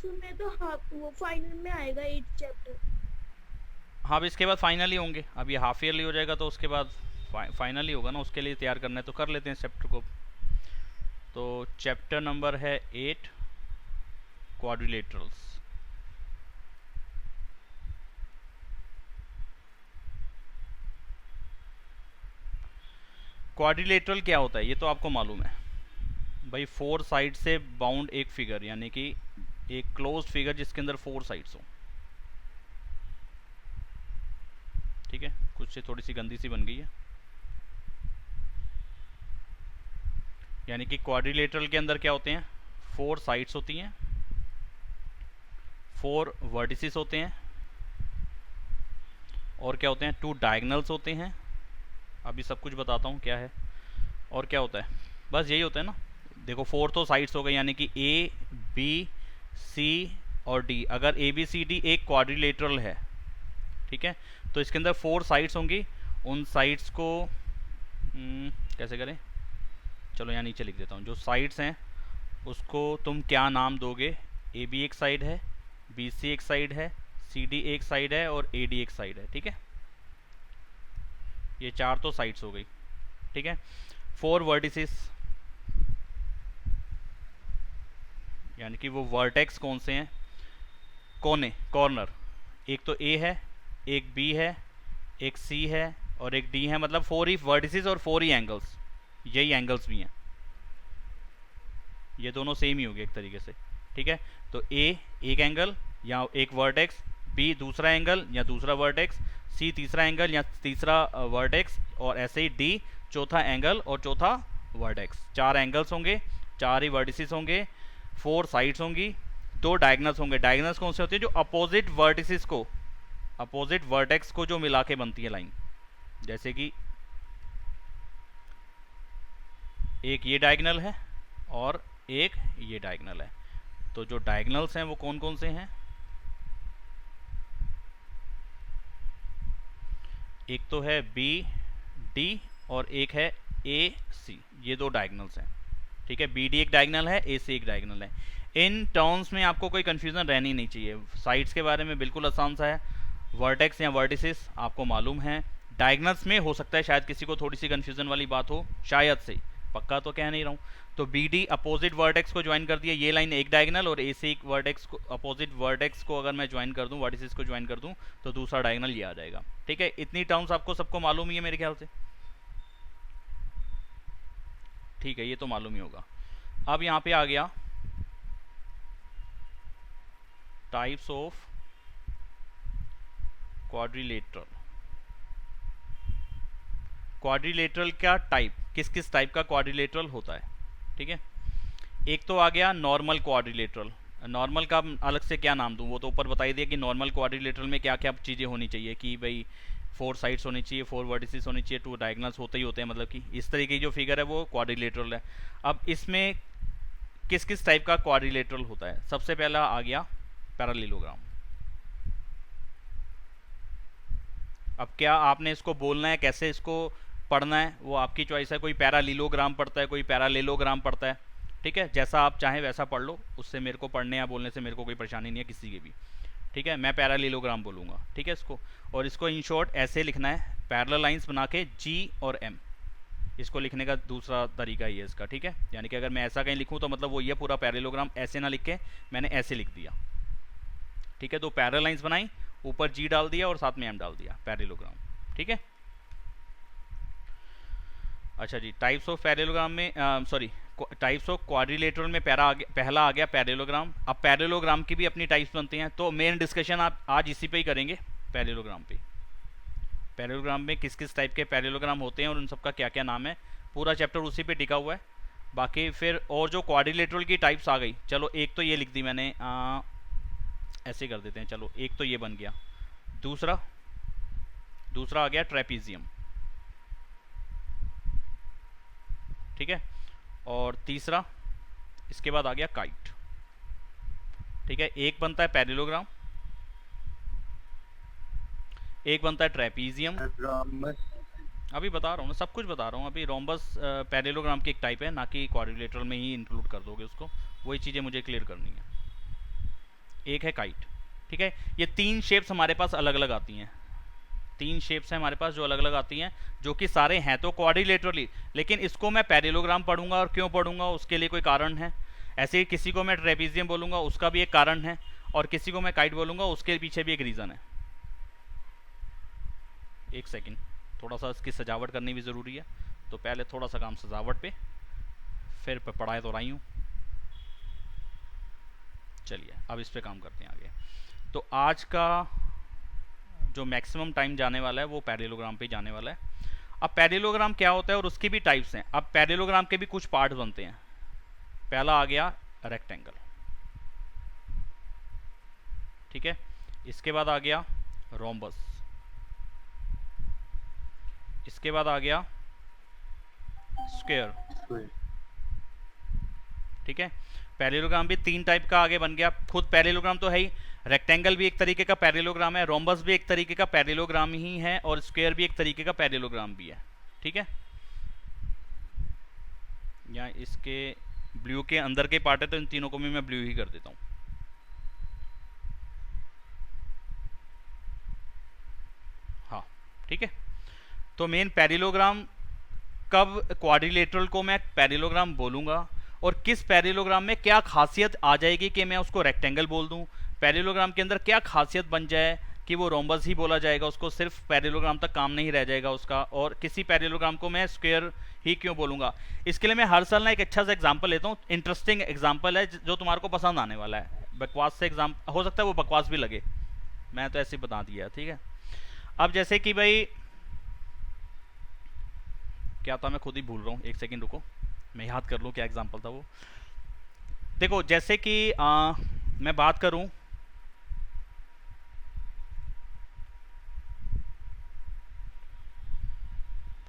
में तो हाफ वो फाइनल में आएगा 8 चैप्टर। हाँ, अब इसके बाद फाइनल ही होंगे। अब ये हाफ ईयरली हो जाएगा तो उसके बाद फाइनल ही होगा ना, उसके लिए तैयार करना है तो कर लेते हैं चैप्टर को। तो चैप्टर नंबर है 8, क्वाड्रिलेटरल्स। क्वाड्रिलेटरल क्या होता है ये तो आपको मालूम है भाई, 4 साइड से बाउंड एक फिगर, यानी कि एक क्लोज्ड फिगर जिसके अंदर 4 साइड्स हो। ठीक है, कुछ से थोड़ी सी गंदी सी बन गई है। यानी कि क्वाड्रिलेटरल के अंदर क्या होते हैं, 4 साइड्स होती हैं, 4 वर्टिसेस होते हैं, और क्या होते हैं, 2 डायगनल्स होते हैं। अभी सब कुछ बताता हूँ क्या है और क्या होता है। बस यही होता है ना। देखो 4 तो साइड्स हो गई, यानी कि ए बी सी और डी। अगर ए बी सी डी एक क्वाड्रिलेटरल है, ठीक है, तो इसके अंदर 4 साइड्स होंगी। उन साइड्स को कैसे करें, चलो यहाँ नीचे लिख देता हूँ। जो साइड्स हैं उसको तुम क्या नाम दोगे। ए बी एक साइड है, बी सी एक साइड है, सी डी एक साइड है और ए डी एक साइड है। ठीक है, ये 4 तो साइड्स हो गई। ठीक है, 4 वर्टिसेस, यानी कि वो वर्टेक्स कौन से हैं, कोने, कॉर्नर। एक तो ए है, एक बी है, एक सी है और एक डी है। मतलब 4 ही वर्टिसेस और 4 ही एंगल्स, यही एंगल्स भी हैं। ये दोनों सेम ही होंगे एक तरीके से। ठीक है, तो ए एक एंगल या एक वर्टेक्स, बी दूसरा एंगल या दूसरा वर्टेक्स, सी तीसरा एंगल या तीसरा वर्टेक्स, और ऐसे ही डी चौथा एंगल और चौथा वर्टेक्स। 4 एंगल्स होंगे, 4 ही वर्टिसेस होंगे, 4 साइड्स होंगी, 2 डायगनल्स होंगे। डायगनल्स कौन से होते हैं, जो अपोजिट वर्टिसेस को, अपोजिट वर्टेक्स को जो मिला के बनती है लाइन। जैसे कि एक ये डायगनल है और एक ये डायगनल है। तो जो डायगनल्स हैं वो कौन कौन से हैं, एक तो है बी डी और एक है ए सी। ये 2 डायगनल्स हैं। ठीक है, बी डी एक डायगनल है, ए सी एक डायगनल है। इन टर्म्स में आपको कोई कंफ्यूजन रहनी नहीं चाहिए। साइड्स के बारे में बिल्कुल आसान सा है। वर्टेक्स या वर्टिसेस आपको मालूम है। डायगनल्स में हो सकता है शायद किसी को थोड़ी सी कंफ्यूजन वाली बात हो, शायद से, पक्का तो कह नहीं रहा हूँ। तो बी डी अपोजिट वर्टेक्स को ज्वाइन कर दिया, ये लाइन एक डायगनल, और ए सी एक वर्टेक्स को, अपोजिट वर्टेक्स को अगर मैं ज्वाइन कर दूं, वर्टिसेस को ज्वाइन कर दूं, तो दूसरा डायगनल ये आ जाएगा। ठीक है, इतनी टर्म्स आपको सबको मालूम ही है मेरे ख्याल से। ठीक है, ये तो मालूम ही होगा। अब यहाँ पे आ गया टाइप्स ऑफ क्वाड्रिलेटरल। क्वाड्रिलेटरल का टाइप, किस किस टाइप का क्वाड्रिलेटरल होता है। ठीक है, एक तो आ गया नॉर्मल क्वाड्रिलेटरल। नॉर्मल का अलग से क्या नाम दूं, वो तो ऊपर बता ही दिया कि नॉर्मल क्वाड्रिलेटरल में क्या क्या चीज़ें होनी चाहिए, कि भाई 4 साइड्स होनी चाहिए, 4 वर्टिसेस होनी चाहिए, 2 डायगनल्स होते ही होते हैं। मतलब कि इस तरीके की जो फिगर है वो क्वाड्रिलेटरल है। अब इसमें किस किस टाइप का क्वाड्रिलेटरल होता है। सबसे पहला आ गया पैरालेलोग्राम। अब क्या आपने इसको बोलना है, कैसे इसको पढ़ना है, वो आपकी चॉइस है। कोई पैरालीलोग्राम पढ़ता है, कोई पैरालेलोग्राम पढ़ता है। ठीक है, जैसा आप चाहें वैसा पढ़ लो, उससे मेरे को पढ़ने या बोलने से मेरे को कोई परेशानी नहीं है किसी की भी। ठीक है, मैं पैरालेलोग्राम बोलूँगा। ठीक है, इसको, और इसको इन शॉर्ट ऐसे लिखना है, पैरेलल लाइंस बना के जी और एम। इसको लिखने का दूसरा तरीका ही है इसका। ठीक है, यानी कि अगर मैं ऐसा कहीं लिखूँ तो मतलब वो ये पूरा पैरेललोग्राम ऐसे ना लिख के मैंने ऐसे लिख दिया। ठीक है, तो पैरेलल लाइंस बनाई, ऊपर जी डाल दिया और साथ में एम डाल दिया, पैरेललोग्राम। ठीक है, अच्छा जी, टाइप्स ऑफ पैरेललोग्राम में सॉरी टाइप्स ऑफ क्वाड्रिलेटरल में पहला आ गया पैरेललोग्राम। अब पैरेललोग्राम की भी अपनी टाइप्स बनती हैं, तो मेन डिस्कशन आप आज इसी पे ही करेंगे, पैरेललोग्राम पे। पैरेललोग्राम में किस किस टाइप के पैरेललोग्राम होते हैं और उन सबका क्या क्या नाम है, पूरा चैप्टर उसी पे टिका हुआ है। बाकी फिर और जो क्वाड्रिलेटरल की टाइप्स आ गई, चलो एक तो ये लिख दी मैंने, ऐसे कर देते हैं। चलो एक तो ये बन गया, दूसरा दूसरा आ गया ट्रेपीजियम। ठीक है, और तीसरा इसके बाद आ गया काइट। ठीक है, एक बनता है पैरेललोग्राम, एक बनता है ट्रेपीजियम। रोमस। अभी बता रहा हूँ ना, सब कुछ बता रहा हूँ अभी। रोम्बस पैरेललोग्राम की एक टाइप है, ना कि क्वाड्रिलेटरल में ही इंक्लूड कर दोगे उसको। वही चीज़ें मुझे क्लियर करनी है। एक है काइट। ठीक है, ये 3 शेप्स हमारे पास अलग अलग आती हैं, 3 शेप्स हैं हमारे पास जो अलग अलग आती हैं, जो कि सारे हैं तो क्वाड्रिलेटरली, लेकिन इसको मैं पैरेललोग्राम पढ़ूंगा, और क्यों पढ़ूंगा उसके लिए कोई कारण है। ऐसे ही किसी को मैं ट्रेपीजियम बोलूंगा, उसका भी एक कारण है, और किसी को मैं काइट बोलूंगा, उसके पीछे भी एक रीज़न है। एक सेकेंड, थोड़ा सा इसकी सजावट करनी भी ज़रूरी है, तो पहले थोड़ा सा काम सजावट पे, फिर पढ़ाई तो रही हूँ। चलिए अब इस पे काम करते हैं आगे। तो आज का जो मैक्सिमम टाइम जाने वाला है वो पैरेललोग्राम पे जाने वाला है। अब पैरेललोग्राम क्या होता है और उसकी भी टाइप्स हैं। अब पैरेललोग्राम के भी कुछ पार्ट बनते हैं। पहला आ गया रेक्टेंगल, ठीक है, इसके बाद आ गया रोम्बस, इसके बाद आ गया स्क्वायर। ठीक है, पैरेललोग्राम भी 3 टाइप का आगे बन गया। खुद पैरेललोग्राम तो है ही, रेक्टेंगल भी एक तरीके का पैरेललोग्राम है, रोम्बस भी एक तरीके का पैरेललोग्राम ही है, और स्क्वायर भी एक तरीके का पैरेललोग्राम भी है। ठीक है, यहाँ इसके ब्लू के अंदर के पार्ट है, तो इन तीनों को भी मैं ब्लू ही कर देता हूँ। हाँ ठीक है, तो मेन पैरेललोग्राम, कब क्वाड्रिलेटरल को मैं पैरेललोग्राम बोलूँगा, और किस पैरेललोग्राम में क्या खासियत आ जाएगी कि मैं उसको रेक्टेंगल बोल दूं, पैरेललोग्राम के अंदर क्या खासियत बन जाए कि वो रोम्बस ही बोला जाएगा, उसको सिर्फ पैरेललोग्राम तक काम नहीं रह जाएगा उसका, और किसी पैरेललोग्राम को मैं स्क्वायर ही क्यों बोलूँगा। इसके लिए मैं हर साल ना एक अच्छा सा एग्जाम्पल लेता हूँ, इंटरेस्टिंग एग्जाम्पल है जो तुम्हारे को पसंद आने वाला है। बकवास से एग्जाम हो सकता है वो बकवास भी लगे, मैं तो ऐसे ही बता दिया। ठीक है, अब जैसे कि भाई क्या था, मैं खुद ही भूल रहा हूँ, एक सेकेंड रुको मैं याद कर लूँ क्या एग्जाम्पल था वो। देखो जैसे कि मैं बात करूँ,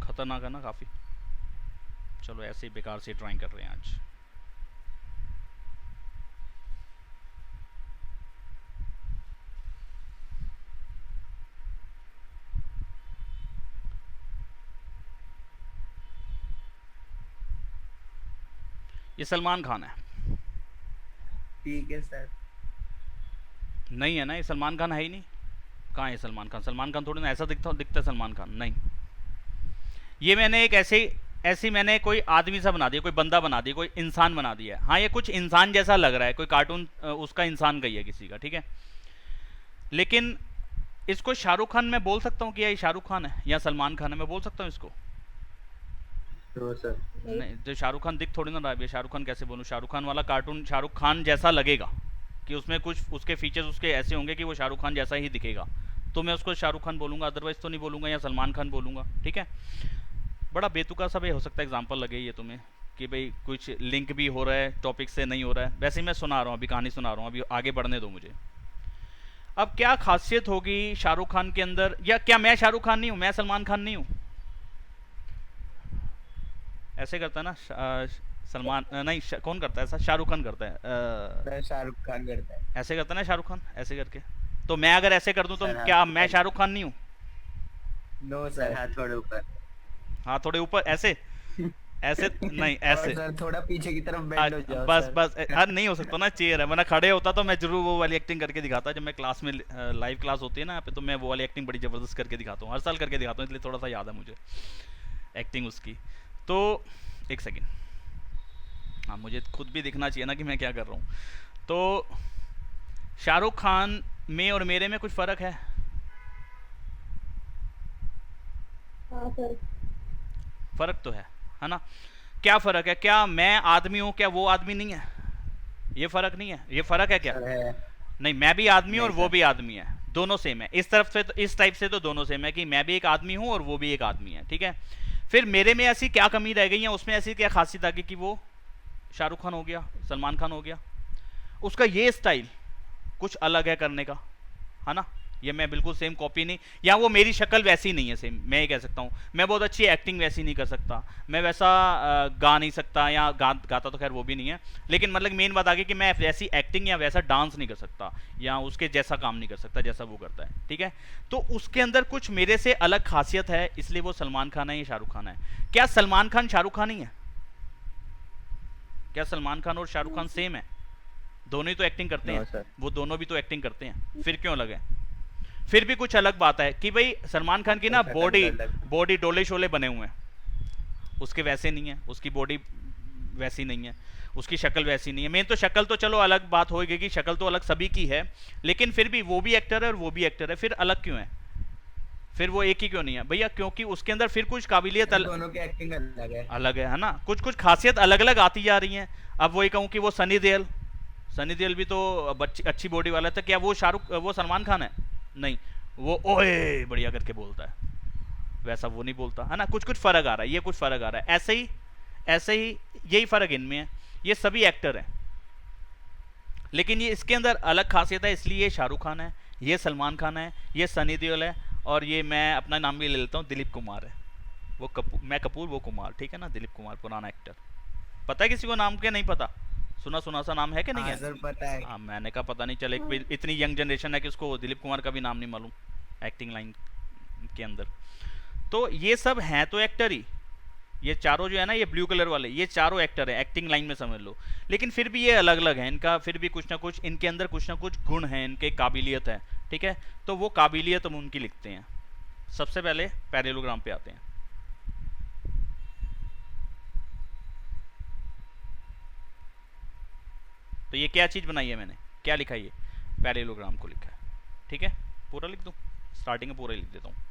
खतरनाक है ना काफ़ी, चलो ऐसे ही बेकार से ड्राइंग कर रहे हैं आज। ये सलमान खान है। ठीक है सर। नहीं है ना, ये सलमान खान है ही नहीं। कहाँ है सलमान खान? सलमान खान थोड़ी ना ऐसा दिखता है सलमान खान, नहीं। ये मैंने एक ऐसी मैंने कोई आदमी सा बना दिया, कोई बंदा बना दिया, कोई इंसान बना दिया। हाँ ये कुछ इंसान जैसा लग रहा है, कोई कार्टून उसका इंसान का ही है किसी का, ठीक है। लेकिन इसको शाहरुख खान मैं बोल सकता हूँ कि ये शाहरुख खान है या सलमान खान है, मैं बोल सकता हूँ इसको? सर नहीं, जो शाहरुख खान दिख थोड़ी ना रहा है, शाहरुख खान कैसे बोलूँ? शाहरुख खान वाला कार्टून शाहरुख खान जैसा लगेगा कि उसमें कुछ उसके फीचर्स उसके ऐसे होंगे कि वो शाहरुख खान जैसा ही दिखेगा, तो मैं उसको शाहरुख खान बोलूँगा, अदरवाइज तो नहीं बोलूँगा, या सलमान खान बोलूँगा। ठीक है, बड़ा बेतुका सा भी हो सकता है एग्जाम्पल लगे ये तुम्हें कि भाई कुछ लिंक भी हो रहा है टॉपिक से, नहीं हो रहा है। वैसे ही मैं सुना रहा हूँ, अभी कहानी सुना रहा हूँ, अभी आगे बढ़ने दो मुझे। अब क्या खासियत होगी शाहरुख खान के अंदर, या क्या मैं शाहरुख खान नहीं हूँ, मैं सलमान खान नहीं हूँ? ऐसे करता है ना सलमान, नहीं कौन करता है ऐसा? शाहरुख खान करता है। शाहरुख खान करता है ऐसे करता है ना शाहरुख खान, ऐसे करके। तो मैं अगर ऐसे कर दूं तो क्या मैं शाहरुख खान नहीं हूँ? नो सर, हाथ थोड़े ऊपर, हाँ थोड़े ऊपर, ऐसे ऐसे नहीं, ऐसे सर थोड़ा पीछे की तरफ बेंड हो जाओ बस सर। बस अरे नहीं हो सकता ना, चेयर है, वरना खड़े होता तो मैं जरूर वो वाली एक्टिंग करके दिखाता। जब मैं क्लास में लाइव क्लास होती है ना यहाँ पे, तो मैं वो वाली एक्टिंग बड़ी ज़बरदस्त करके दिखाता हूँ, हर साल करके दिखाता हूँ, इसलिए थोड़ा सा याद है मुझे एक्टिंग उसकी। तो एक सेकेंड, हाँ मुझे खुद भी दिखना चाहिए ना कि मैं क्या कर रहा हूँ। तो शाहरुख खान में और मेरे में कुछ फ़र्क है? हाँ सर। फ़र्क तो है ना? क्या फ़र्क है? क्या मैं आदमी हूँ, क्या वो आदमी नहीं है? ये फ़र्क नहीं है, ये फ़र्क है क्या? है। नहीं, मैं भी आदमी हूँ और वो भी आदमी है, दोनों सेम है। इस तरफ से तो, इस टाइप से तो दोनों सेम है कि मैं भी एक आदमी हूँ और वो भी एक आदमी है, ठीक है। फिर मेरे में ऐसी क्या कमी रह गई है, उसमें ऐसी क्या खासियत आ गई कि वो शाहरुख खान हो गया, सलमान खान हो गया? उसका ये स्टाइल कुछ अलग है करने का, है ना। ये मैं बिल्कुल सेम कॉपी नहीं, या वो मेरी शक्ल वैसी नहीं है सेम, मैं ये कह सकता हूँ। मैं बहुत अच्छी एक्टिंग वैसी नहीं कर सकता, मैं वैसा गा नहीं सकता, या गाता तो खैर वो भी नहीं है, लेकिन मतलब मेन बात आ गई कि मैं वैसी एक्टिंग या वैसा डांस नहीं कर सकता, या उसके जैसा काम नहीं कर सकता जैसा वो करता है, ठीक है। तो उसके अंदर कुछ मेरे से अलग खासियत है, इसलिए वो सलमान खान है, ये शाहरुख खान है। क्या सलमान खान शाहरुख खान ही है? क्या सलमान खान और शाहरुख खान सेम है? दोनों ही तो एक्टिंग करते नो हैं, सर। वो दोनों भी तो एक्टिंग करते हैं, फिर क्यों अलग है? फिर भी कुछ अलग बात है कि भाई सलमान खान की ना शक्ल बॉडी अलग। बॉडी डोले शोले बने हुए हैं, उसके वैसे नहीं है, उसकी बॉडी वैसी नहीं है, उसकी शक्ल वैसी नहीं है। मेन तो शक्ल तो चलो अलग बात होगी कि शक्ल तो अलग सभी की है, लेकिन फिर भी वो भी एक्टर है और वो भी एक्टर है, फिर अलग क्यों है? फिर वो एक ही क्यों नहीं है भैया? क्योंकि उसके अंदर फिर कुछ काबिलियत दोनों की एक्टिंग अलग है ना, कुछ कुछ खासियत अलग अलग आती जा रही हैं। अब वही कहूँ कि वो सनी देओल भी तो अच्छी बॉडी वाला था, क्या वो सलमान खान है? नहीं, वो ओए बढ़िया करके बोलता है, वैसा वो नहीं बोलता है ना। कुछ कुछ फर्क आ रहा है, ये कुछ फर्क आ रहा है, ऐसे ही यही फर्क इनमें है। ये सभी एक्टर हैं, लेकिन ये इसके अंदर अलग खासियत है, इसलिए ये शाहरुख खान है, ये सलमान खान है, ये सनी देओल है, और ये मैं अपना नाम भी ले लेता हूँ, दिलीप कुमार है। वो मैं कपूर, वो कुमार, ठीक है ना, दिलीप कुमार पुराना एक्टर। पता है किसी को नाम? के नहीं पता? सुना सा नाम है कि नहीं है? सर पता है। हाँ, मैंने कहा पता नहीं चले, इतनी यंग जनरेशन है कि उसको दिलीप कुमार का भी नाम नहीं मालूम एक्टिंग लाइन के अंदर। तो ये सब हैं तो एक्टर ही, ये चारों जो है ना, ये ब्लू कलर वाले, ये चारों एक्टर है, एक्टिंग लाइन में समझ लो। लेकिन फिर भी ये अलग अलग है, इनका फिर भी कुछ ना कुछ इनके अंदर कुछ ना कुछ गुण है, इनके काबिलियत है, ठीक है। तो वो काबिलियत हम उनकी लिखते हैं। सबसे पहले पैरेललोग्राम पे आते हैं। तो ये क्या चीज बनाई है मैंने, क्या लिखा है? ये पैरेललोग्राम को लिखा है, ठीक है। पूरा लिख दूं, स्टार्टिंग में पूरा लिख देता हूं।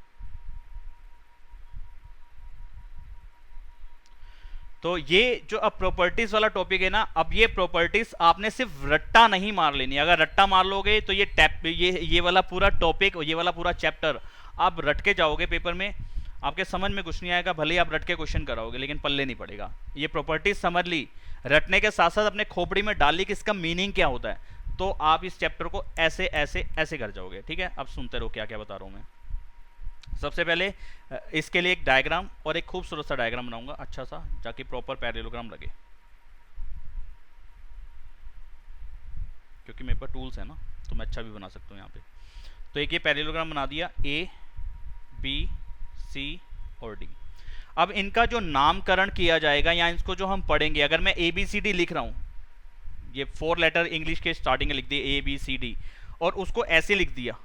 तो ये जो अब प्रॉपर्टीज वाला टॉपिक है ना, अब ये प्रॉपर्टीज आपने सिर्फ रट्टा नहीं मार लेनी। अगर रट्टा मार लोगे तो ये वाला पूरा टॉपिक, ये वाला पूरा चैप्टर आप रट के जाओगे पेपर में, आपके समझ में कुछ नहीं आएगा। भले ही आप रट के क्वेश्चन कराओगे, लेकिन पल्ले नहीं पड़ेगा। ये प्रॉपर्टीज समझ ली, रटने के साथ साथ अपने खोपड़ी में डाल ली कि इसका मीनिंग क्या होता है, तो आप इस चैप्टर को ऐसे ऐसे ऐसे कर जाओगे, ठीक है। अब सुनते रहो क्या क्या बता रहा हूं मैं। सबसे पहले इसके लिए एक डायग्राम, और एक खूबसूरत सा डायग्राम बनाऊंगा, अच्छा सा, ताकि प्रॉपर पैरेललोग्राम लगे, क्योंकि मेरे पास टूल्स है ना, तो मैं अच्छा भी बना सकता हूँ यहाँ पे। तो एक ये पैरेललोग्राम बना दिया, ए बी सी और डी। अब इनका जो नामकरण किया जाएगा, या इसको जो हम पढ़ेंगे, अगर मैं ए बी सी डी लिख रहा हूँ, ये 4 लेटर इंग्लिश के स्टार्टिंग में लिख दिए ए बी सी डी, और उसको ऐसे लिख दिया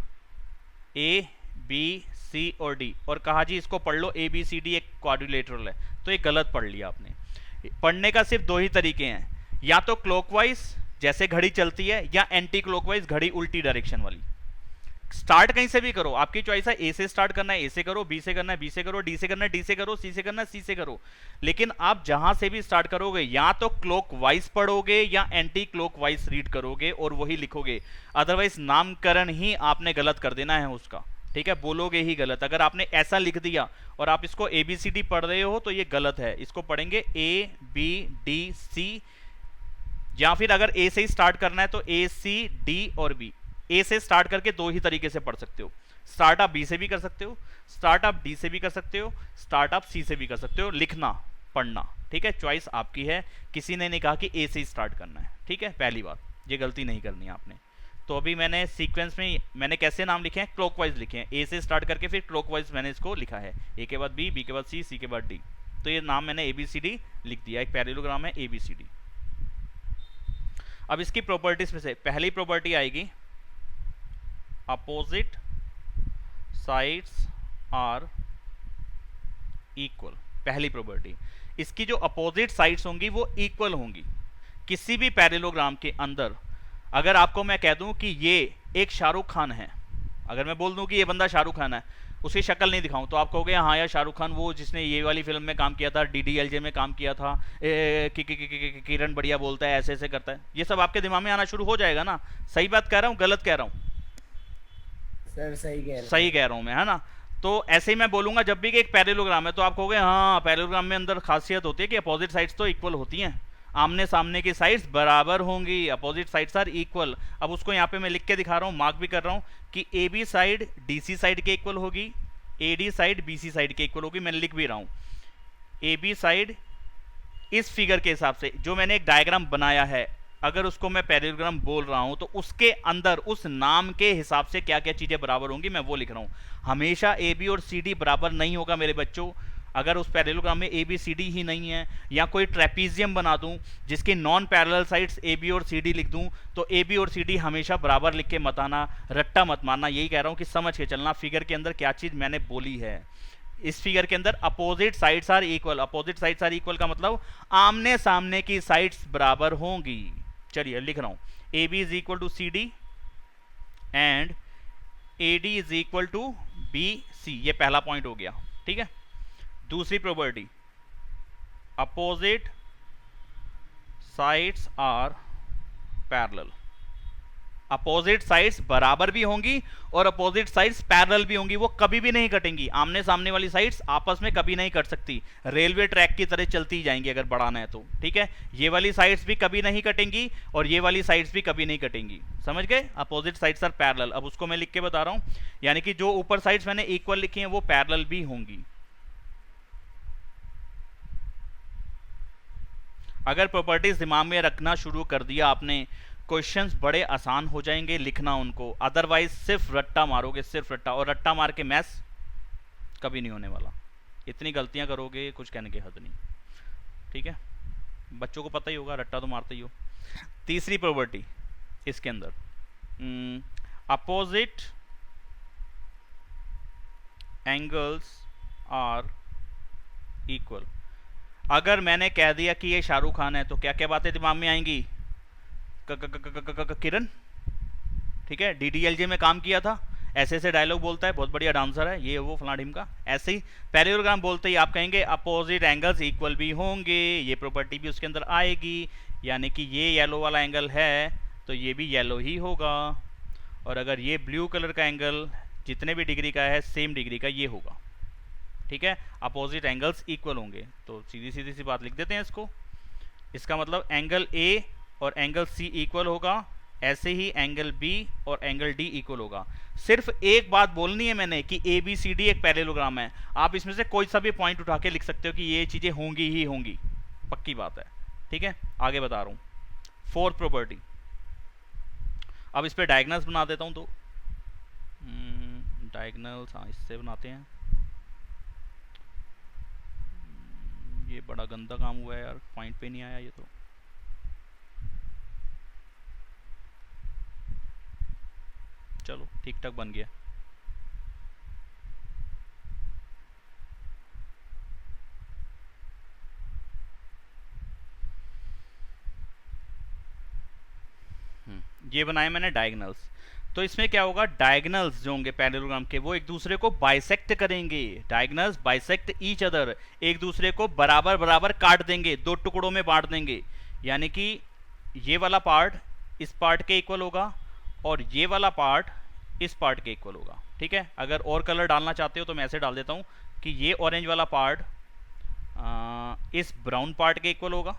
ए बी सी और डी, और कहा जी इसको पढ़ लो, ए बी सी डी एक क्वाड्रिलेटरल है, तो ये गलत पढ़ लिया आपने। पढ़ने का सिर्फ 2 ही तरीके हैं, या तो क्लॉकवाइज जैसे घड़ी चलती है, या एंटी क्लॉकवाइज घड़ी उल्टी डायरेक्शन वाली। स्टार्ट कहीं से भी करो, आपकी चॉइस है। ए से स्टार्ट करना है, ए से करो, बी से करना है, बी से करो, डी से करना है, डी से करो, सी से करना है, सी से करो। लेकिन आप जहां से भी स्टार्ट करोगे, या तो क्लॉकवाइज पढ़ोगे या एंटी क्लॉकवाइज रीड करोगे और वही लिखोगे। अदरवाइज नामकरण ही आपने गलत कर देना है उसका, ठीक है, बोलोगे ही गलत। अगर आपने ऐसा लिख दिया और आप इसको ए बी सी डी पढ़ रहे हो तो ये गलत है। इसको पढ़ेंगे ए बी डी सी, या फिर अगर ए से ही स्टार्ट करना है तो ए सी डी और बी। ए से स्टार्ट करके 2 ही तरीके से पढ़ सकते हो, स्टार्ट आप बी से भी कर सकते हो, स्टार्ट आप डी से भी कर सकते हो, स्टार्ट आप सी से भी कर सकते हो, लिखना पढ़ना, ठीक है, चॉइस आपकी है। किसी ने नहीं कहा कि ए से ही स्टार्ट करना है, ठीक है। पहली बात, ये गलती नहीं करनी है आपने। तो अभी मैंने सीक्वेंस में मैंने कैसे नाम लिखे हैं, क्लॉकवाइज लिखे हैं, ए से स्टार्ट करके फिर क्लॉकवाइज मैंने इसको लिखा है, ए के बाद बी, बी के बाद सी, सी के बाद डी। तो ये नाम मैंने ए बी सी डी लिख दिया, एक पैरेललोग्राम है ए बी सी डी। अब इसकी प्रॉपर्टीज में से पहली प्रॉपर्टी आएगी, अपोजिट साइड्स आर इक्वल। पहली प्रॉपर्टी, इसकी जो अपोजिट साइड्स होंगी वो इक्वल होंगी। किसी भी पैरेललोग्राम के अंदर अगर आपको मैं कह दूं कि ये एक शाहरुख खान है, अगर मैं बोल दूं कि ये बंदा शाहरुख खान है, उसकी शक्ल नहीं दिखाऊं, तो आप कहोगे हाँ यार शाहरुख खान वो जिसने ये वाली फिल्म में काम किया था, डीडीएलजे में काम किया था, किरण बढ़िया बोलता है, ऐसे ऐसे करता है, ये सब आपके दिमाग में आना शुरू हो जाएगा ना। सही बात कह रहा हूँ, गलत कह रहा हूँ? सर सही कह रहा हूं मैं, है ना। तो ऐसे ही मैं बोलूंगा जब भी कि एक पैरेललोग्राम है, तो आप कहोगे हाँ पैरेललोग्राम में अंदर खासियत होती है कि अपोजिट साइड्स तो इक्वल होती हैं, आमने सामने की साइड्स बराबर होंगी, अपोजिट साइड्स आर इक्वल। अब उसको यहाँ पे मैं लिख के दिखा रहा हूँ, मार्क भी कर रहा हूँ कि A B side D C side के इक्वल होगी, A D side B C side के इक्वल होगी। मैंने लिख भी रहा हूँ ए बी साइड इस फिगर के हिसाब से जो मैंने एक डायग्राम बनाया है, अगर उसको मैं पैरेललोग्राम बोल रहा हूं तो उसके अंदर उस नाम के हिसाब से क्या क्या चीजें बराबर होंगी मैं वो लिख रहा हूं। हमेशा ए बी और सी डी बराबर नहीं होगा मेरे बच्चों। अगर उस पैरेललोग्राम में ए बी सी डी ही नहीं है, या कोई ट्रेपीजियम बना दूं जिसके non parallel sides A B और सी डी लिख दूं, तो ए बी और सी डी हमेशा बराबर लिख के मत आना, रट्टा मत मारना। यही कह रहा हूं कि समझ के चलना फिगर के अंदर क्या चीज मैंने बोली है। इस फिगर के अंदर opposite sides are equal, opposite sides are equal का मतलब आमने सामने की साइड्स बराबर होंगी। चलिए लिख रहा हूं, A B is equal to C D and A D is equal to B C, ये पहला पॉइंट हो गया, ठीक है। दूसरी property, opposite sides are parallel, opposite sides बराबर भी होंगी और अपोजिट साइड्स पैरेलल भी होंगी, वो कभी भी नहीं कटेंगी। आमने सामने वाली साइड्स आपस में कभी नहीं कट सकती, रेलवे ट्रैक की तरह चलती जाएंगी अगर बढ़ाना है तो, ठीक है। ये वाली साइड्स भी कभी नहीं कटेंगी और ये वाली साइड्स भी कभी नहीं कटेंगी, समझ गए। Opposite sides are parallel. अब उसको मैं लिख के बता रहा हूं, यानी कि जो ऊपर साइड्स मैंने इक्वल लिखी हैं वो पैरेलल भी होंगी। अगर प्रॉपर्टीज दिमाग में रखना शुरू कर दिया आपने, क्वेश्चंस बड़े आसान हो जाएंगे लिखना उनको। अदरवाइज सिर्फ रट्टा मारोगे, सिर्फ रट्टा, और रट्टा मार के मैथ्स कभी नहीं होने वाला। इतनी गलतियां करोगे कुछ कहने की हद नहीं, ठीक है। बच्चों को पता ही होगा, रट्टा तो मारते ही हो। तीसरी प्रॉपर्टी इसके अंदर, अपोजिट एंगल्स आर इक्वल। अगर मैंने कह दिया कि ये शाहरुख खान है तो क्या क्या बातें दिमाग में आएंगी? किरण, ठीक है, डीडीएलजे में काम किया था, ऐसे ऐसे डायलॉग बोलता है, बहुत बढ़िया डांसर है, ये वो फलाना ढिमका। ऐसे ही पैरेललोग्राम बोलते ही आप कहेंगे अपोजिट एंगल्स इक्वल भी होंगे, ये प्रॉपर्टी भी उसके अंदर आएगी, यानी कि ये येलो वाला एंगल है तो ये भी येलो ही होगा, और अगर ये ब्लू कलर का एंगल जितने भी डिग्री का है सेम डिग्री का ये होगा, ठीक है। अपोजिट एंगल्स इक्वल होंगे, तो सीधी सीधी सी बात लिख देते हैं इसको। इसका मतलब एंगल ए और एंगल सी इक्वल होगा, ऐसे ही एंगल बी और एंगल डी इक्वल होगा। सिर्फ एक बात बोलनी है मैंने कि ए बी सी डी एक पैरेललोग्राम है, आप इसमें से कोई सा भी पॉइंट उठा के लिख सकते हो कि ये चीजें होंगी ही होंगी, पक्की बात है, ठीक है। आगे बता रहा हूं, फोर्थ प्रॉपर्टी। अब इस पे डायगोनल्स बना देता हूं, तो डायगोनल्स, हाँ इससे बनाते हैं। ये बड़ा गंदा काम हुआ है यार, पॉइंट पे नहीं आया ये तो। चलो ठीक ठाक बन गया। ये बनाए मैंने डायगोनल्स। तो इसमें क्या होगा, डायगोनल्स जो होंगे पैरेललोग्राम के वो एक दूसरे को बाइसेक्ट करेंगे। डायगोनल्स बाइसेक्ट ईच अदर, एक दूसरे को बराबर बराबर काट देंगे, दो टुकड़ों में बांट देंगे। यानी कि ये वाला पार्ट इस पार्ट के इक्वल होगा और ये वाला पार्ट इस पार्ट के इक्वल होगा, ठीक है। अगर और कलर डालना चाहते हो तो मैं ऐसे डाल देता हूँ कि ये ऑरेंज वाला पार्ट इस ब्राउन पार्ट के इक्वल होगा,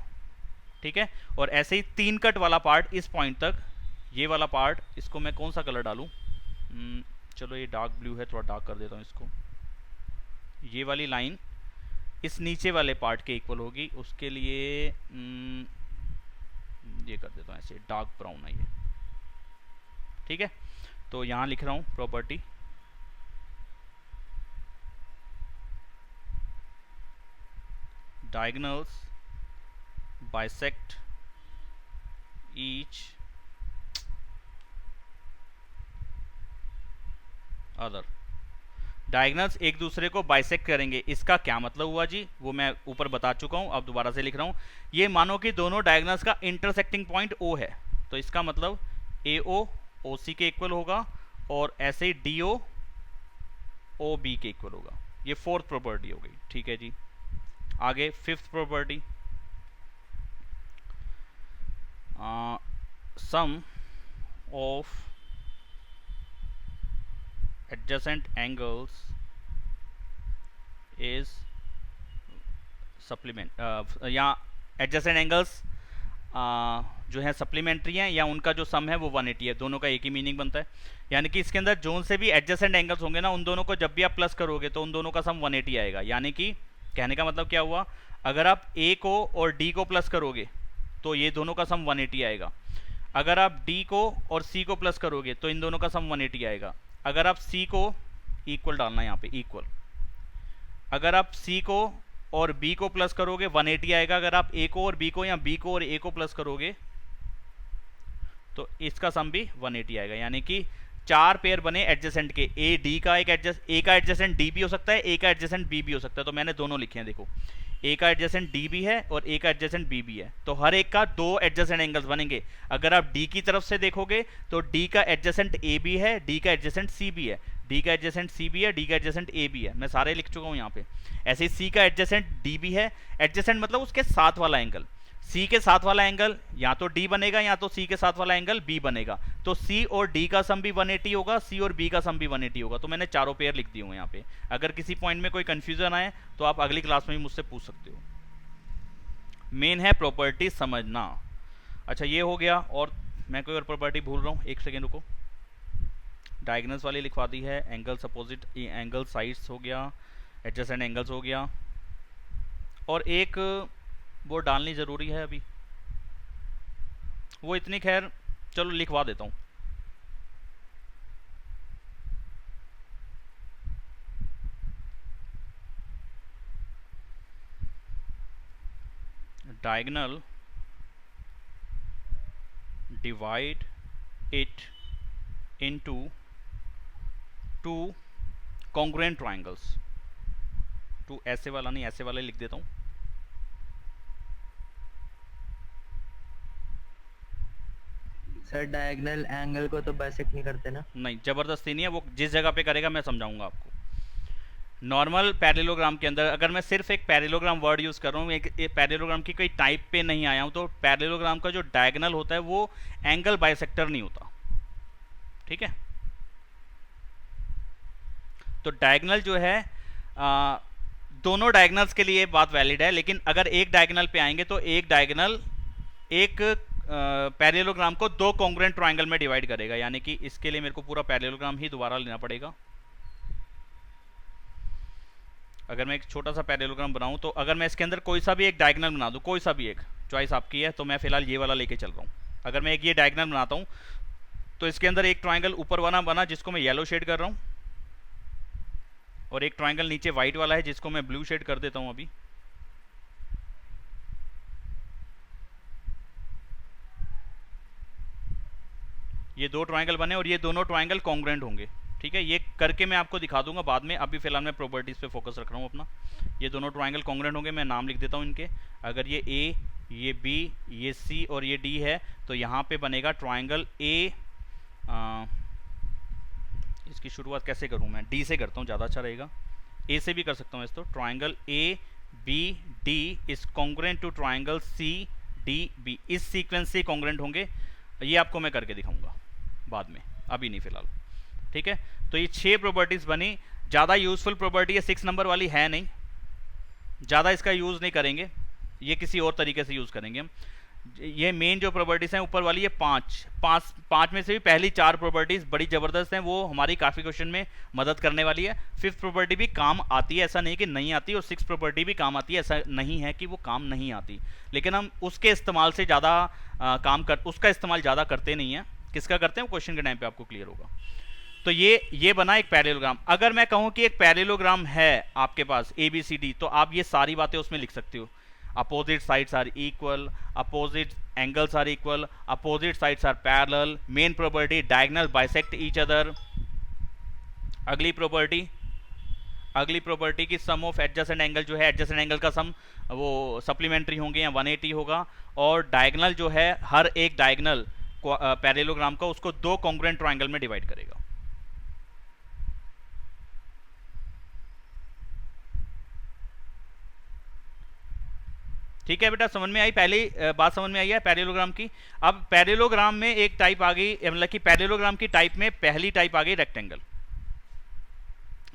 ठीक है। और ऐसे ही तीन कट वाला पार्ट इस पॉइंट तक, ये वाला पार्ट, इसको मैं कौन सा कलर डालूं, चलो ये डार्क ब्लू है, थोड़ा डार्क कर देता हूँ इसको। ये वाली लाइन इस नीचे वाले पार्ट के इक्वल होगी, उसके लिए ये कर देता हूँ ऐसे, डार्क ब्राउन है ये, ठीक है। तो यहां लिख रहा हूं property, diagonals bisect each other. Diagonals एक दूसरे को बाइसेक्ट करेंगे, इसका क्या मतलब हुआ जी, वो मैं ऊपर बता चुका हूं, अब दोबारा से लिख रहा हूं। ये मानो कि दोनों डायगोनल्स का इंटरसेक्टिंग पॉइंट O है, तो इसका मतलब AO OC के इक्वल होगा और ऐसे ही DO OB के इक्वल होगा। ये फोर्थ प्रॉपर्टी हो गई, ठीक है जी। आगे fifth property, sum of adjacent angles is supplement, यहाँ adjacent angles जो है सप्लीमेंट्री हैं, या उनका जो सम है वो 180 है, दोनों का एक ही मीनिंग बनता है। यानी कि इसके अंदर जोन से भी एडजेसेंट एंगल्स होंगे ना, उन दोनों को जब भी आप प्लस करोगे तो उन दोनों का सम 180 आएगा। यानी कि कहने का मतलब क्या हुआ, अगर आप A को और D को प्लस करोगे तो ये दोनों का सम 180 आएगा। अगर आप D को और C को प्लस करोगे तो इन दोनों का सम 180 आएगा। अगर आप C को इक्वल डालना है यहाँ पे, इक्वल अगर आप सी को और बी को प्लस करोगे 180 आएगा। अगर आप ए को और बी को या बी को और ए को प्लस करोगे तो इसका सम भी 180 आएगा। यानी कि 4 पेयर बने एडजेसेंट के। ए डी का एक ए का एडजेसेंट डी भी हो सकता है, ए का एडजेसेंट बी भी हो सकता है। तो मैंने दोनों लिखे हैं, देखो ए का एडजेसेंट डी भी है और ए का एडजेसेंट बी भी है। तो हर एक का 2 एडजेसेंट एंगल्स बनेंगे। अगर आप डी की तरफ से देखोगे तो डी का एडजेसेंट ए भी है, डी का एडजेसेंट सी भी है, डी का एडजेसेंट सी भी है, डी का एडजेसेंट ए भी है। मैं सारे लिख चुका हूँ यहाँ पे। ऐसे ही सी का एडजेसेंट डी भी है। एडजेसेंट मतलब उसके साथ वाला एंगल। सी के साथ वाला एंगल या तो डी बनेगा या तो सी के साथ वाला एंगल बी बनेगा। तो सी और डी का सम भी 180 होगा, सी और बी का सम भी 180 होगा। तो मैंने चारों पेयर लिख दिए हुए यहाँ पे। अगर किसी पॉइंट में कोई कंफ्यूजन आए तो आप अगली क्लास में भी मुझसे पूछ सकते हो। मेन है प्रॉपर्टी समझना। अच्छा ये हो गया। और मैं कोई और प्रॉपर्टी भूल रहा हूँ, एक सेकेंड रुको। डायगोनल्स वाली लिखवा दी है, एंगल्स अपोजिट एंगल साइड्स हो गया, एडजेसेंट एंगल्स हो गया, और एक वो डालनी ज़रूरी है अभी, वो इतनी खैर चलो लिखवा देता हूँ। Diagonal divide it into 2 congruent triangles. 2 ऐसे वाला नहीं, ऐसे वाला लिख देता हूँ। सर डायगोनल एंगल को तो बाइसेक्ट नहीं करते ना? नहीं, जबरदस्ती नहीं है, वो जिस जगह पे करेगा मैं समझाऊंगा आपको। नॉर्मल पैरेललोग्राम के अंदर अगर मैं सिर्फ एक पैरेललोग्राम वर्ड यूज़ कर रहा हूँ, एक पैरेललोग्राम की कोई टाइप पे नहीं आया हूँ, तो पैरेललोग्राम का जो डायगोनल होता है वो एंगल बाइसेक्टर नहीं होता। ठीक है, तो डायगोनल जो है दोनों डायगोनल्स के लिए बात वैलिड है। लेकिन अगर एक डायगोनल पे आएंगे तो एक डायगोनल एक पैरेललोग्राम को 2 कॉन्ग्रुएंट ट्रायंगल में डिवाइड करेगा। यानी कि इसके लिए मेरे को पूरा पैरेललोग्राम ही दोबारा लेना पड़ेगा। अगर मैं एक छोटा सा पैरेललोग्राम बनाऊं तो अगर मैं इसके अंदर कोई सा भी एक डायगोनल बना दूं, कोई सा भी एक, चॉइस आपकी है, तो मैं फिलहाल ये वाला लेके चल रहा हूं। अगर मैं एक ये डायगोनल बनाता हूं तो इसके अंदर एक ट्रायंगल ऊपर वाला बना जिसको मैं येलो शेड कर रहा हूं, और एक ट्रायंगल नीचे व्हाइट वाला है जिसको मैं ब्लू शेड कर देता हूं अभी। ये 2 ट्रायंगल बने और ये दोनों ट्रायंगल कॉन्ग्रुएंट होंगे। ठीक है, ये करके मैं आपको दिखा दूंगा बाद में। अभी फिलहाल मैं प्रॉपर्टीज पे फोकस रख रहा हूँ अपना। ये दोनों ट्रायंगल कॉन्ग्रुएंट होंगे, मैं नाम लिख देता हूँ इनके। अगर ये ए, ये बी, ये सी और ये डी है तो यहाँ पे बनेगा ट्रायंगल ए। इसकी शुरुआत कैसे करूँ मैं? डी से करता हूँ, ज़्यादा अच्छा रहेगा। ए से भी कर सकता हूँ इस, तो triangle A B D is congruent to triangle C D B. इस सीक्वेंस से कॉन्ग्रुएंट होंगे। ये आपको मैं करके दिखाऊंगा बाद में, अभी नहीं फिलहाल। ठीक है, तो ये 6 प्रॉपर्टीज बनी। ज़्यादा यूजफुल प्रॉपर्टी है, 6 नंबर वाली है नहीं, ज़्यादा इसका यूज़ नहीं करेंगे, ये किसी और तरीके से यूज़ करेंगे हम। ये मेन जो प्रॉपर्टीज़ हैं ऊपर वाली, ये पाँच में से भी पहली 4 प्रॉपर्टीज़ बड़ी ज़बरदस्त हैं, वो हमारी काफ़ी क्वेश्चन में मदद करने वाली है। 5th प्रॉपर्टी भी काम आती है, ऐसा नहीं कि नहीं आती, और 6th प्रॉपर्टी भी काम आती है, ऐसा नहीं है कि वो काम नहीं आती। लेकिन हम उसके इस्तेमाल से ज़्यादा उसका इस्तेमाल ज़्यादा करते नहीं हैं। किसका करते हैं वो क्वेश्चन के टाइम पे आपको क्लियर होगा। तो ये बना एक पैरेललोग्राम। अगर मैं कहूँ कि एक पैरेललोग्राम है आपके पास ABCD, तो आप ये सारी बातें उसमें लिख सकते हो। Opposite sides are equal, opposite angles are equal, opposite sides are parallel, main property diagonal bisect each other. अगली प्रॉपर्टी की सम ऑफ एडजेसेंट एंगल जो है, एडजेसेंट एंगल का सम वो सप्लीमेंट्री होंगे या 180 होगा। और डायगोनल जो है हर एक डायगोनल पैरेललोग्राम का उसको 2 कॉन्ग्रुएंट ट्रायंगल में डिवाइड करेगा। ठीक है बेटा, समझ में आई? पहली बात समझ में आई है पैरेललोग्राम की। अब पैरेललोग्राम में एक टाइप आ गई, मतलब कि पैरेललोग्राम की टाइप में पहली टाइप आ गई रेक्टेंगल।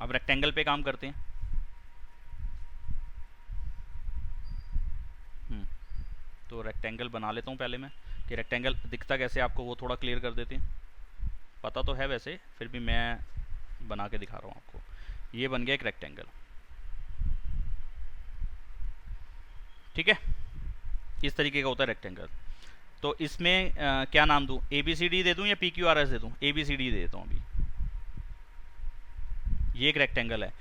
अब रेक्टेंगल पे काम करते हैं। तो रेक्टेंगल बना लेता हूं पहले मैं, कि रेक्टेंगल दिखता कैसे आपको वो थोड़ा क्लियर कर देते हैं। पता तो है वैसे, फिर भी मैं बना के दिखा रहा हूं आपको। ये बन गया एक रेक्टेंगल। ठीक है, इस तरीके का होता है रेक्टेंगल। तो इसमें क्या नाम दूं? ABCD दे दूं या PQRS दे दूं? ABCD दे देता हूं अभी। ये एक रेक्टेंगल है।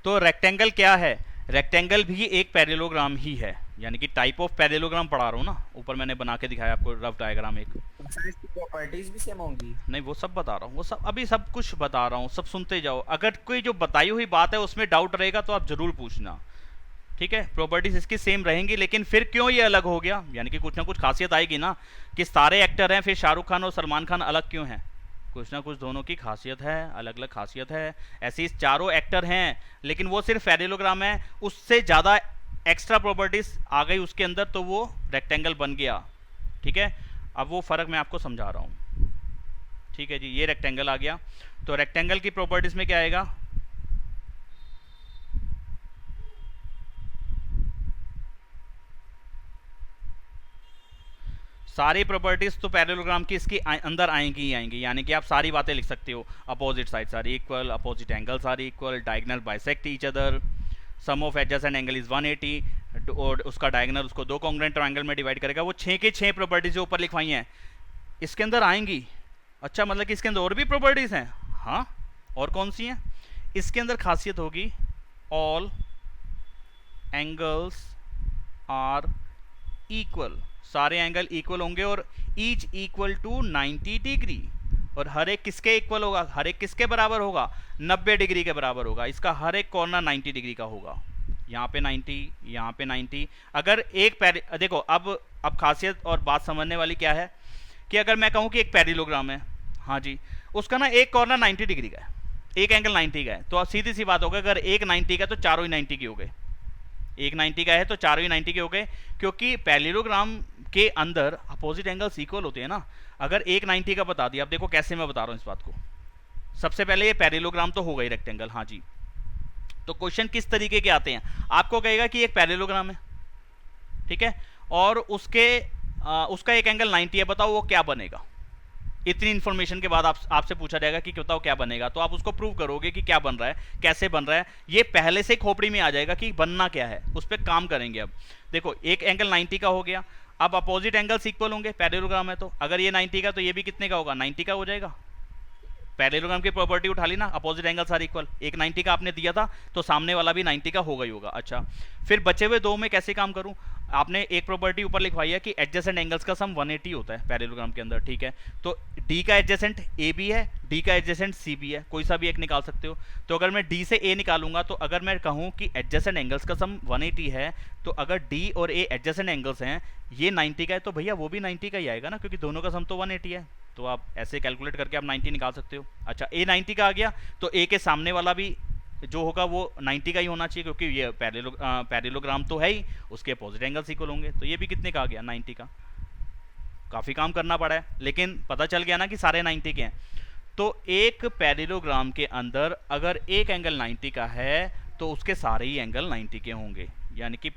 तो रेक्टेंगल क्या है? रेक्टेंगल भी एक पैरेललोग्राम ही है, यानी कि टाइप ऑफ पैरेललोग्राम पढ़ा रहा हूँ ना, ऊपर मैंने बना के दिखाया आपको रफ डायग्राम एक। सर इसकी प्रॉपर्टीज भी सेम होंगी? नहीं वो सब बता रहा हूँ, वो सब अभी सब कुछ बता रहा हूँ, सब सुनते जाओ। अगर कोई जो बताई हुई बात है उसमें डाउट रहेगा तो आप जरूर पूछना, ठीक है। प्रॉपर्टीज इसकी सेम रहेंगी, लेकिन फिर क्यों ये अलग हो गया, यानी कि कुछ ना कुछ खासियत आएगी ना, कि सारे एक्टर हैं फिर शाहरुख खान और सलमान खान अलग क्यों हैं, कुछ ना कुछ दोनों की खासियत है, अलग अलग खासियत है। ऐसे ही चारों एक्टर हैं लेकिन वो सिर्फ पैरेललोग्राम है, उससे ज़्यादा एक्स्ट्रा प्रॉपर्टीज आ गई उसके अंदर तो वो रेक्टेंगल बन गया, ठीक है। अब वो फ़र्क मैं आपको समझा रहा हूँ, ठीक है जी। ये रेक्टेंगल आ गया, तो रेक्टेंगल की प्रॉपर्टीज में क्या आएगा, सारी प्रॉपर्टीज तो पैरेललोग्राम की इसकी अंदर आएंगी ही आएंगी, यानी कि आप सारी बातें लिख सकते हो। Opposite sides are equal, opposite angles are equal, diagonal bisect each other, sum of adjacent angle is 180, और उसका डायगोनल उसको दो कॉन्ग्रुएंट ट्रायंगल में डिवाइड करेगा। वो 6 के 6 प्रॉपर्टीज जो ऊपर लिखवाई हैं इसके अंदर आएंगी। अच्छा, मतलब कि इसके अंदर और भी प्रॉपर्टीज हैं? हाँ, और कौन सी हैं? इसके अंदर खासियत होगी ऑल एंगल्स आर इक्वल, सारे एंगल इक्वल होंगे, और ईच इक्वल टू 90 डिग्री, और हर एक किसके इक्वल होगा, हर एक किसके बराबर होगा, 90 डिग्री के बराबर होगा। इसका हर एक कॉर्नर 90 डिग्री का होगा, यहाँ पे 90, यहाँ पे 90। अगर एक देखो अब खासियत और बात समझने वाली क्या है कि अगर मैं कहूँ कि एक पैरेललोग्राम है, हाँ जी, उसका ना एक कॉर्नर 90 डिग्री का है, एक एंगल 90 का है, तो अब सीधी सी बात होगा, अगर एक 90 का है तो चारों ही 90 के हो गए, एक 90 का है तो चारों ही 90 के हो गए, क्योंकि पैरेललोग्राम के अंदर अपोजिट एंगल्स इक्वल होते हैं ना। अगर एक 90 का बता दिया, अब देखो कैसे मैं बता रहा हूँ इस बात को। सबसे पहले ये पैरेललोग्राम तो हो गई रेक्टेंगल, हाँ जी। तो क्वेश्चन किस तरीके के आते हैं, आपको कहेगा कि एक पैरेललोग्राम है, ठीक है, और उसका एक एंगल 90 है, बताओ वो क्या बनेगा। इतनी इन्फॉर्मेशन के बाद आपसे पूछा जाएगा कि बताओ क्या बनेगा, तो आप उसको प्रूव करोगे कि क्या बन रहा है, कैसे बन रहा है। ये पहले से खोपड़ी में आ जाएगा कि बनना क्या है, उस पर काम करेंगे। अब देखो एक एंगल 90 का हो गया, अब अपोजिट एंगल्स इक्वल होंगे, पैरेललोग्राम है तो अगर ये 90 का तो ये भी कितने का होगा, 90 का हो जाएगा। पैरेललोग्राम की प्रॉपर्टी उठा ली ना, अपोजिट एंगल्स आर इक्वल, एक 90 का आपने दिया था तो सामने वाला भी 90 का होगा ही होगा। अच्छा, फिर बचे हुए दो में कैसे काम करूं, आपने एक प्रॉपर्टी ऊपर लिखवाई है कि एडजेसेंट एंगल्स का सम 180 होता है पैरेललोग्राम के अंदर, ठीक है। तो डी का एडजेसेंट ए भी है, डी का एडजेसेंट सी भी है, कोई सा भी एक निकाल सकते हो। तो अगर मैं डी से ए निकालूंगा, तो अगर मैं कहूं कि एडजेसेंट एंगल्स का सम 180 है, तो अगर डी और ए एडजेसेंट एंगल्स हैं, ये 90 का है, तो भैया वो भी 90 का ही आएगा ना, क्योंकि दोनों का सम तो 180 है। तो आप ऐसे कैलकुलेट करके आप 90 निकाल सकते हो। अच्छा, ए 90 का आ गया, तो ए के सामने वाला भी जो होगा वो 90 का ही होना चाहिए, क्योंकि ये पैरेललोग्राम तो है ही, उसके अपोजिट एंगल्स इक्वल होंगे। तो ये भी कितने का आ गया, 90 का। काफ़ी काम करना पड़ा है, लेकिन पता चल गया ना कि सारे 90 के हैं। तो एक पैरेललोग्राम के अंदर अगर एक एंगल 90 का है तो उसके सारे ही एंगल 90 के होंगे, यानी कि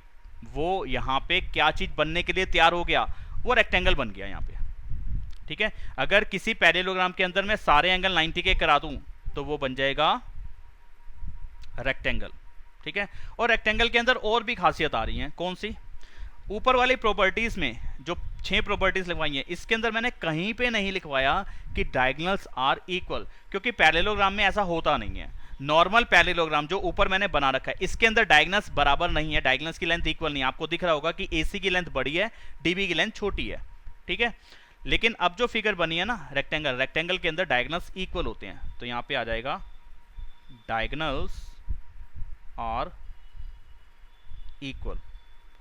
वो यहाँ पे क्या चीज़ बनने के लिए तैयार हो गया, वो रेक्टेंगल बन गया यहाँ पे, ठीक है। अगर किसी पैरेललोग्राम के अंदर मैं सारे एंगल 90 के करा दूं तो वो बन जाएगा रेक्टेंगल, ठीक है। और रेक्टेंगल के अंदर और भी खासियत आ रही है, कौन सी, ऊपर वाली प्रॉपर्टीज में जो 6 प्रॉपर्टीज लिखवाई हैं, इसके अंदर मैंने कहीं पे नहीं लिखवाया कि डायगोनल्स आर इक्वल, क्योंकि पैरेललोग्राम में ऐसा होता नहीं है। नॉर्मल पैरेललोग्राम जो ऊपर मैंने बना रखा है, इसके अंदर डायगोनल्स बराबर नहीं है, डायगोनल्स की लेंथ इक्वल नहीं है। आपको दिख रहा होगा कि एसी की लेंथ बड़ी है, डीबी की लेंथ छोटी है, ठीक है। लेकिन अब जो फिगर बनी है ना रेक्टेंगल के अंदर डायगोनल्स इक्वल होते हैं, तो यहाँ पे आ जाएगा डायगोनल्स आर इक्वल,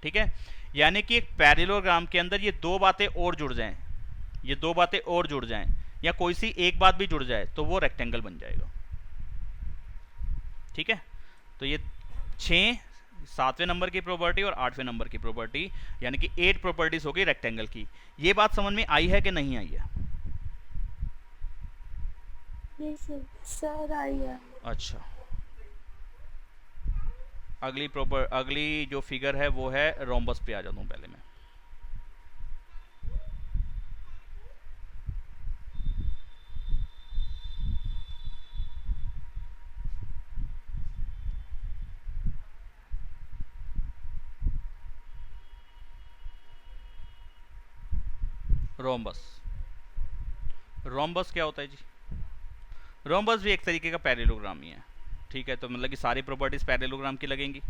ठीक है। यानी कि एक पैरेललोग्राम के अंदर ये दो बातें और जुड़ जाएं, ये दो बातें और जुड़ जाएं, या कोई सी एक बात भी जुड़ जाए तो वो रेक्टेंगल बन जाएगा, ठीक है। तो ये 6 7वें नंबर की प्रॉपर्टी और 8वें नंबर की प्रॉपर्टी, यानी कि 8 प्रॉपर्टीज होगी रेक्टेंगल की। ये बात समझ में आई है कि नहीं आई है? सर आई है। अच्छा, अगली जो फिगर है वो है रोम्बस पे आ जाता हूँ पहले मैं। रोम्बस क्या होता है जी? रोम्बस भी एक तरीके का पैरेललोग्राम ही है, ठीक है। तो मतलब कि सारी प्रॉपर्टीज पैरेललोग्राम की लगेंगी,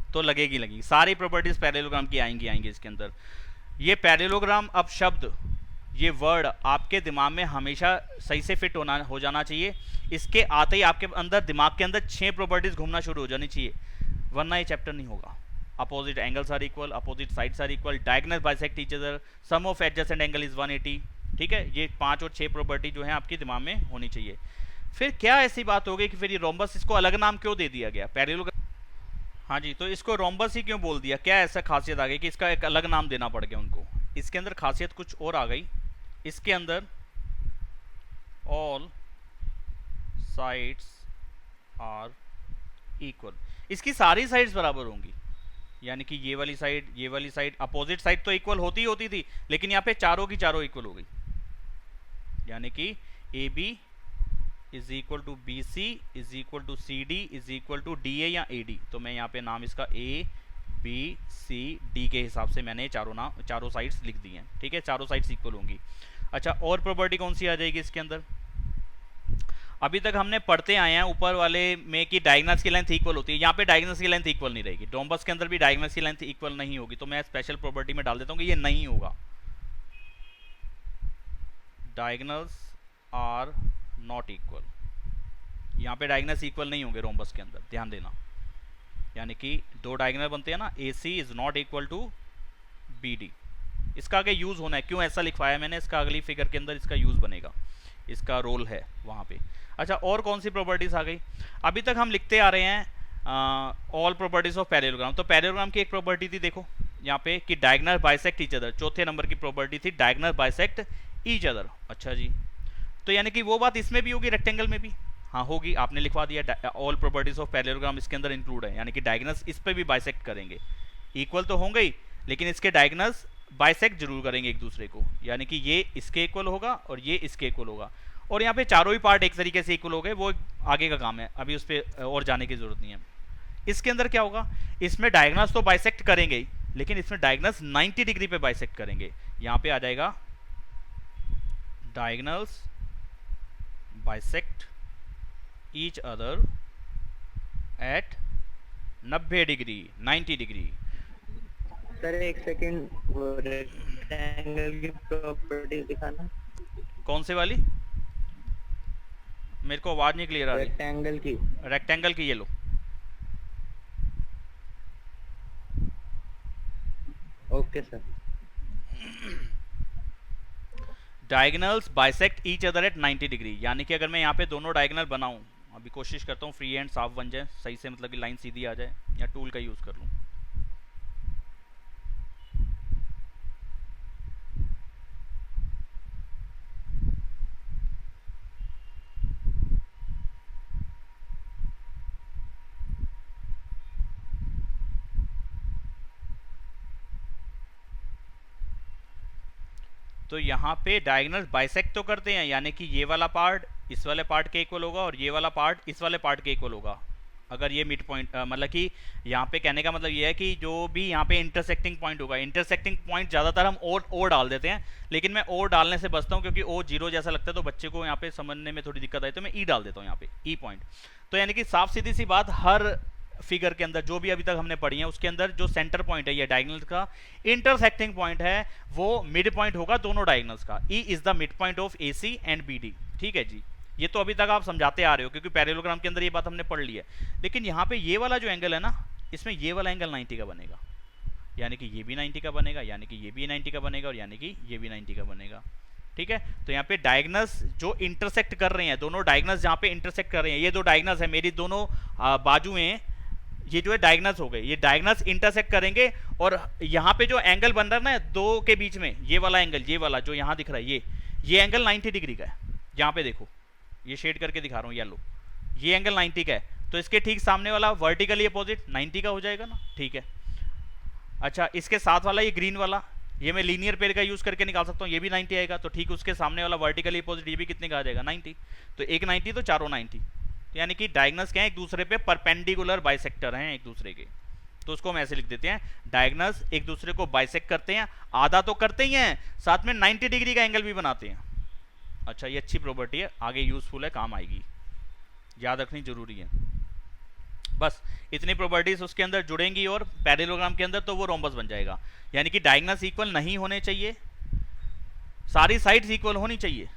तो लगेगी लगेगी, सारी प्रॉपर्टीज पैरेललोग्राम की आएंगी इसके अंदर। ये पैरेललोग्राम, अब शब्द, ये वर्ड आपके दिमाग में हमेशा सही से फिट हो जाना चाहिए। इसके आते ही आपके अंदर, दिमाग के अंदर 6 प्रॉपर्टीज घूमना शुरू हो जानी चाहिए, वरना ये चैप्टर नहीं होगा। Opposite angles are equal, opposite sides are equal, diagonal bisect each other, sum of adjacent angle is 180। ठीक है, ये 5 और 6 प्रॉपर्टी जो है आपके दिमाग में होनी चाहिए। फिर क्या ऐसी बात हो गई कि फिर ये रोम्बस, इसको अलग नाम क्यों दे दिया गया पैरेललोग्राम? हाँ जी, तो इसको रोम्बस ही क्यों बोल दिया? क्या ऐसा खासियत आ गई कि इसका एक अलग नाम देना पड़ गया उनको? इसके अंदर खासियत कुछ और आ गई। इसके अंदर ऑल साइड्स आर इक्वल, इसकी सारी साइड्स बराबर होंगी, यानी कि ये वाली साइड, अपोजिट साइड तो इक्वल होती थी, लेकिन यहाँ पे चारों की चारों इक्वल हो गई, यानी कि A B is equal to B C is equal to C D is equal to D A या ए डी। तो मैं यहाँ पे नाम इसका ए बी सी डी के हिसाब से मैंने चारों साइड्स लिख दी हैं। ठीक है, चारों साइड्स इक्वल होंगी। अच्छा, और प्रॉपर्टी कौन सी आ जाएगी इसके अंदर? अभी तक हमने पढ़ते आए हैं ऊपर वाले में कि डायगोनल्स की लेंथ इक्वल होती है, यहाँ पे डायगोनल्स की लेंथ इक्वल नहीं रहेगी। रोम्बस के अंदर भी डायगोनल्स की लेंथ इक्वल नहीं होगी, तो मैं स्पेशल प्रॉपर्टी में डाल देता हूँ कि ये नहीं होगा। डायगोनल्स आर नॉट इक्वल, यहाँ पे डायगोनल्स इक्वल नहीं होंगे रोम्बस के अंदर, ध्यान देना। यानी कि 2 डायगोनल बनते हैं ना, A C is not equal to B D. इसका आगे यूज होना है, क्यों ऐसा लिखवाया मैंने, इसका अगली फिगर के अंदर इसका यूज बनेगा, इसका रोल है वहाँ पे। अच्छा, और कौन सी प्रॉपर्टीज आ गई? अभी तक हम लिखते आ रहे हैं ऑल प्रॉपर्टीज ऑफ पैरेललोग्राम। तो पैरेललोग्राम की एक प्रॉपर्टी थी, देखो यहाँ पे, कि डायगोनल बाइसेक्ट ईच अदर। चौथे नंबर की प्रॉपर्टी थी डायगोनल बाइसेक्ट ईच अदर। अच्छा जी, तो यानी कि वो बात इसमें भी होगी, रेक्टेंगल में भी? हाँ होगी, आपने लिखवा दिया ऑल प्रॉपर्टीज ऑफ पैरेललोग्राम इसके अंदर इंक्लूड है, यानी कि डायगोनल्स इस पे भी बाइसेक्ट करेंगे। इक्वल तो होंगे ही, लेकिन इसके डायगोनल्स बाइसेक्ट जरूर करेंगे एक दूसरे को, यानी कि ये इसके इक्वल होगा और ये इसके इक्वल होगा। और यहाँ पे चारों ही पार्ट एक तरीके से इक्वल हो गए, वो आगे का काम है, अभी उस पर और जाने की जरूरत नहीं है। इसके अंदर क्या होगा? इसमें डायगोनल्स तो बाइसेक्ट करेंगे ही, लेकिन इसमें डायगोनल्स 90 डिग्री पे बाइसेक्ट करेंगे। यहाँ पे आ जाएगा diagonals bisect each other at 90 degree, 90 degree. Sir एक सेकंड, वो रेक्टेंगल की प्रॉपर्टी दिखाना। कौन से वाली? मेरे को आवाज नहीं क्लियर आ रही। रेक्टेंगल की ये लो। Okay sir. Diagonals bisect each other at 90 degree, यानी कि अगर मैं यहाँ पे दोनों डायगोनल बनाऊं, अभी कोशिश करता हूँ फ्री हैंड साफ बन जाए सही से, मतलब कि लाइन सीधी आ जाए, या टूल का यूज कर लूँ। तो यहाँ पे डायगोनल बाइसेक्ट तो करते हैं, यानी कि ये वाला पार्ट इस वाले पार्ट के इक्वल होगा और ये वाला पार्ट इस वाले पार्ट के इक्वल होगा, अगर ये मिड पॉइंट, मतलब कि यहाँ पे कहने का मतलब ये है कि जो भी यहाँ पे इंटरसेक्टिंग पॉइंट होगा, इंटरसेक्टिंग पॉइंट ज़्यादातर हम ओ डाल देते हैं, लेकिन मैं ओ डालने से बचता हूँ क्योंकि ओ जीरो जैसा लगता है, तो बच्चे को यहाँ पे समझने में थोड़ी दिक्कत आई, तो मैं ई डाल देता हूँ यहाँ पे, ई पॉइंट। तो यानी कि साफ सीधी सी बात, हर फिगर के अंदर जो भी अभी तक हमने पढ़ी है उसके अंदर जो सेंटर पॉइंट है ये डायगोनल का, इंटरसेक्टिंग पॉइंट है वो मिड पॉइंट होगा दोनों डायगोनल्स का। E is the mid point of A C and B D. ठीक है जी, ये तो अभी तक आप समझाते आ रहे हो क्योंकि पैरेललोग्राम के अंदर ये बात हमने पढ़ ली है। लेकिन यहाँ पे ये वाला जो एंगल है ना, इसमें ये वाला एंगल 90 का बनेगा, यानी कि ये भी 90 का बनेगा, यानी कि ये भी 90 का बनेगा और यानी कि ये भी 90 का बनेगा। ठीक है, तो यहाँ पे डायगोनल्स जो इंटरसेक्ट कर रहे हैं, दोनों डायगोनल्स जहाँ पे इंटरसेक्ट कर रहे हैं, ये दो डायगोनल्स है मेरी, दोनों बाजुएं, ये जो है डायगोनल्स हो गए, ये डायगोनल्स इंटरसेक्ट करेंगे और यहाँ पे जो एंगल बन रहा है ना दो के बीच में, ये वाला एंगल, ये वाला जो यहाँ दिख रहा है, ये एंगल 90 डिग्री का है। यहाँ पे देखो, ये शेड करके दिखा रहा हूँ येलो, ये एंगल 90 का है, तो इसके ठीक सामने वाला वर्टिकली अपोजिट 90 का हो जाएगा ना। ठीक है, अच्छा इसके साथ वाला ये ग्रीन वाला, ये मैं लीनियर पेयर का यूज करके निकाल सकता हूँ, ये भी 90 आएगा, तो ठीक उसके सामने वाला वर्टिकली अपोजिट ये भी कितने का आ जाएगा, 90। तो एक 90 तो चारों 90, तो यानी कि डायगोनल्स क्या है, एक दूसरे पे परपेंडिकुलर बाइसेक्टर हैं एक दूसरे के, तो उसको हम ऐसे लिख देते हैं, डायगोनल्स एक दूसरे को बाइसेक्ट करते हैं, आधा तो करते ही हैं, साथ में 90 डिग्री का एंगल भी बनाते हैं। अच्छा, ये अच्छी प्रॉपर्टी है, आगे यूजफुल है, काम आएगी, याद रखनी जरूरी है। बस इतनी प्रॉपर्टीज उसके अंदर जुड़ेंगी और पैरेललोग्राम के अंदर तो वो रोम्बस बन जाएगा। यानी कि डायगोनल्स इक्वल नहीं होने चाहिए, सारी साइड्स इक्वल होनी चाहिए,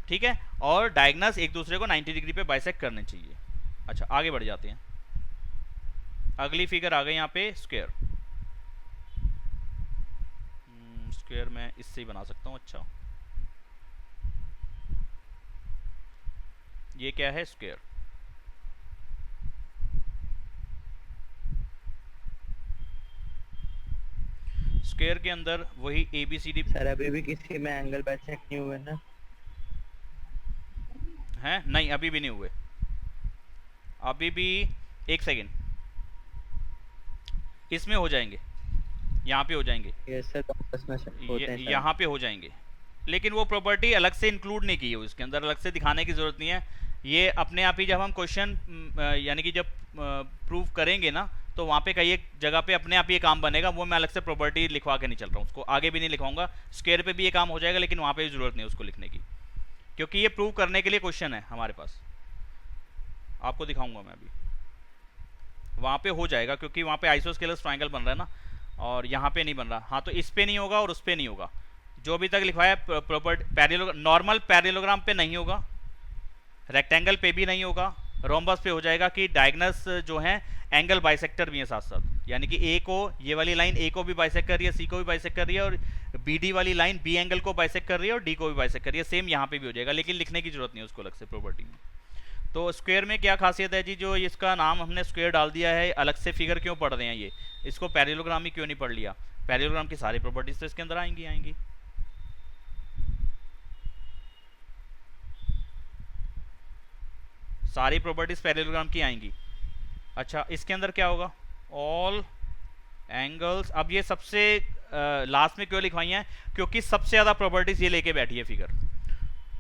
ठीक है, और डायगोनल्स एक दूसरे को 90 डिग्री पे बाइसेक्ट करने चाहिए। अच्छा आगे बढ़ जाते हैं, अगली फिगर आ गई यहाँ पे स्क्वायर। स्क्वायर मैं इससे ही बना सकता हूँ। अच्छा ये क्या है स्क्वायर, स्क्वायर के अंदर वही ABCD सर अभी भी किसी में एंगल बाइसेक्ट नहीं हुए ना? है नहीं, अभी भी नहीं हुए, अभी भी। एक सेकेंड, इसमें हो जाएंगे, यहाँ पे हो जाएंगे, यस सर, आपस में होते हैं सर। यहाँ पे हो जाएंगे, लेकिन वो प्रॉपर्टी अलग से इंक्लूड नहीं की है, इसके अंदर अलग से दिखाने की जरूरत नहीं है। ये अपने आप ही जब हम क्वेश्चन यानी कि जब प्रूव करेंगे ना, तो वहाँ पे कई एक जगह पे अपने आप ये काम बनेगा, वो मैं अलग से प्रॉपर्टी लिखवा के नहीं चल रहा हूँ, उसको आगे भी नहीं लिखवाऊंगा। स्क्वायर पे भी ये काम हो जाएगा, लेकिन वहाँ पे भी जरूरत नहीं है उसको लिखने की, क्योंकि ये प्रूव करने के लिए क्वेश्चन है हमारे पास। आपको दिखाऊंगा मैं अभी, वहाँ पे हो जाएगा, क्योंकि वहाँ पे आइसोस्केलस ट्रायंगल बन रहा है ना, और यहाँ पे नहीं बन रहा। हाँ, तो इस पे नहीं होगा और उस पे नहीं होगा, जो अभी तक लिखवाया प्रॉपर्टी नॉर्मल पैरेललोग्राम पे नहीं होगा, रेक्टेंगल पे भी नहीं होगा, रोम्बस पे हो जाएगा कि डायगोनल्स जो हैं एंगल बाइसेक्टर भी हैं साथ साथ। यानी कि ए को, ये वाली लाइन ए को भी बाइसेक्ट कर रही है, सी को भी बाइसेक्ट कर रही है, और BD वाली लाइन बी एंगल को बाइसेक्ट कर रही है और डी को भी बाइसेक्ट कर रही है। सेम यहाँ पे भी हो जाएगा, लेकिन लिखने की जरूरत नहीं है उसको अलग से प्रॉपर्टी में। तो स्क्वायर में क्या खासियत है जी, जो इसका नाम हमने स्क्वायर डाल दिया है, अलग से फिगर क्यों पढ़ रहे हैं ये, इसको पैरेललोग्राम ही क्यों नहीं पढ़ लिया? पैरेललोग्राम की सारी प्रॉपर्टीज तो इसके अंदर आएंगी। सारी प्रॉपर्टीज पैरेललोग्राम की आएंगी। अच्छा इसके अंदर क्या होगा, ऑल एंगल्स। अब ये सबसे लास्ट में क्यों लिखवाई है, क्योंकि सबसे ज़्यादा प्रॉपर्टीज ये लेके बैठी है फिगर,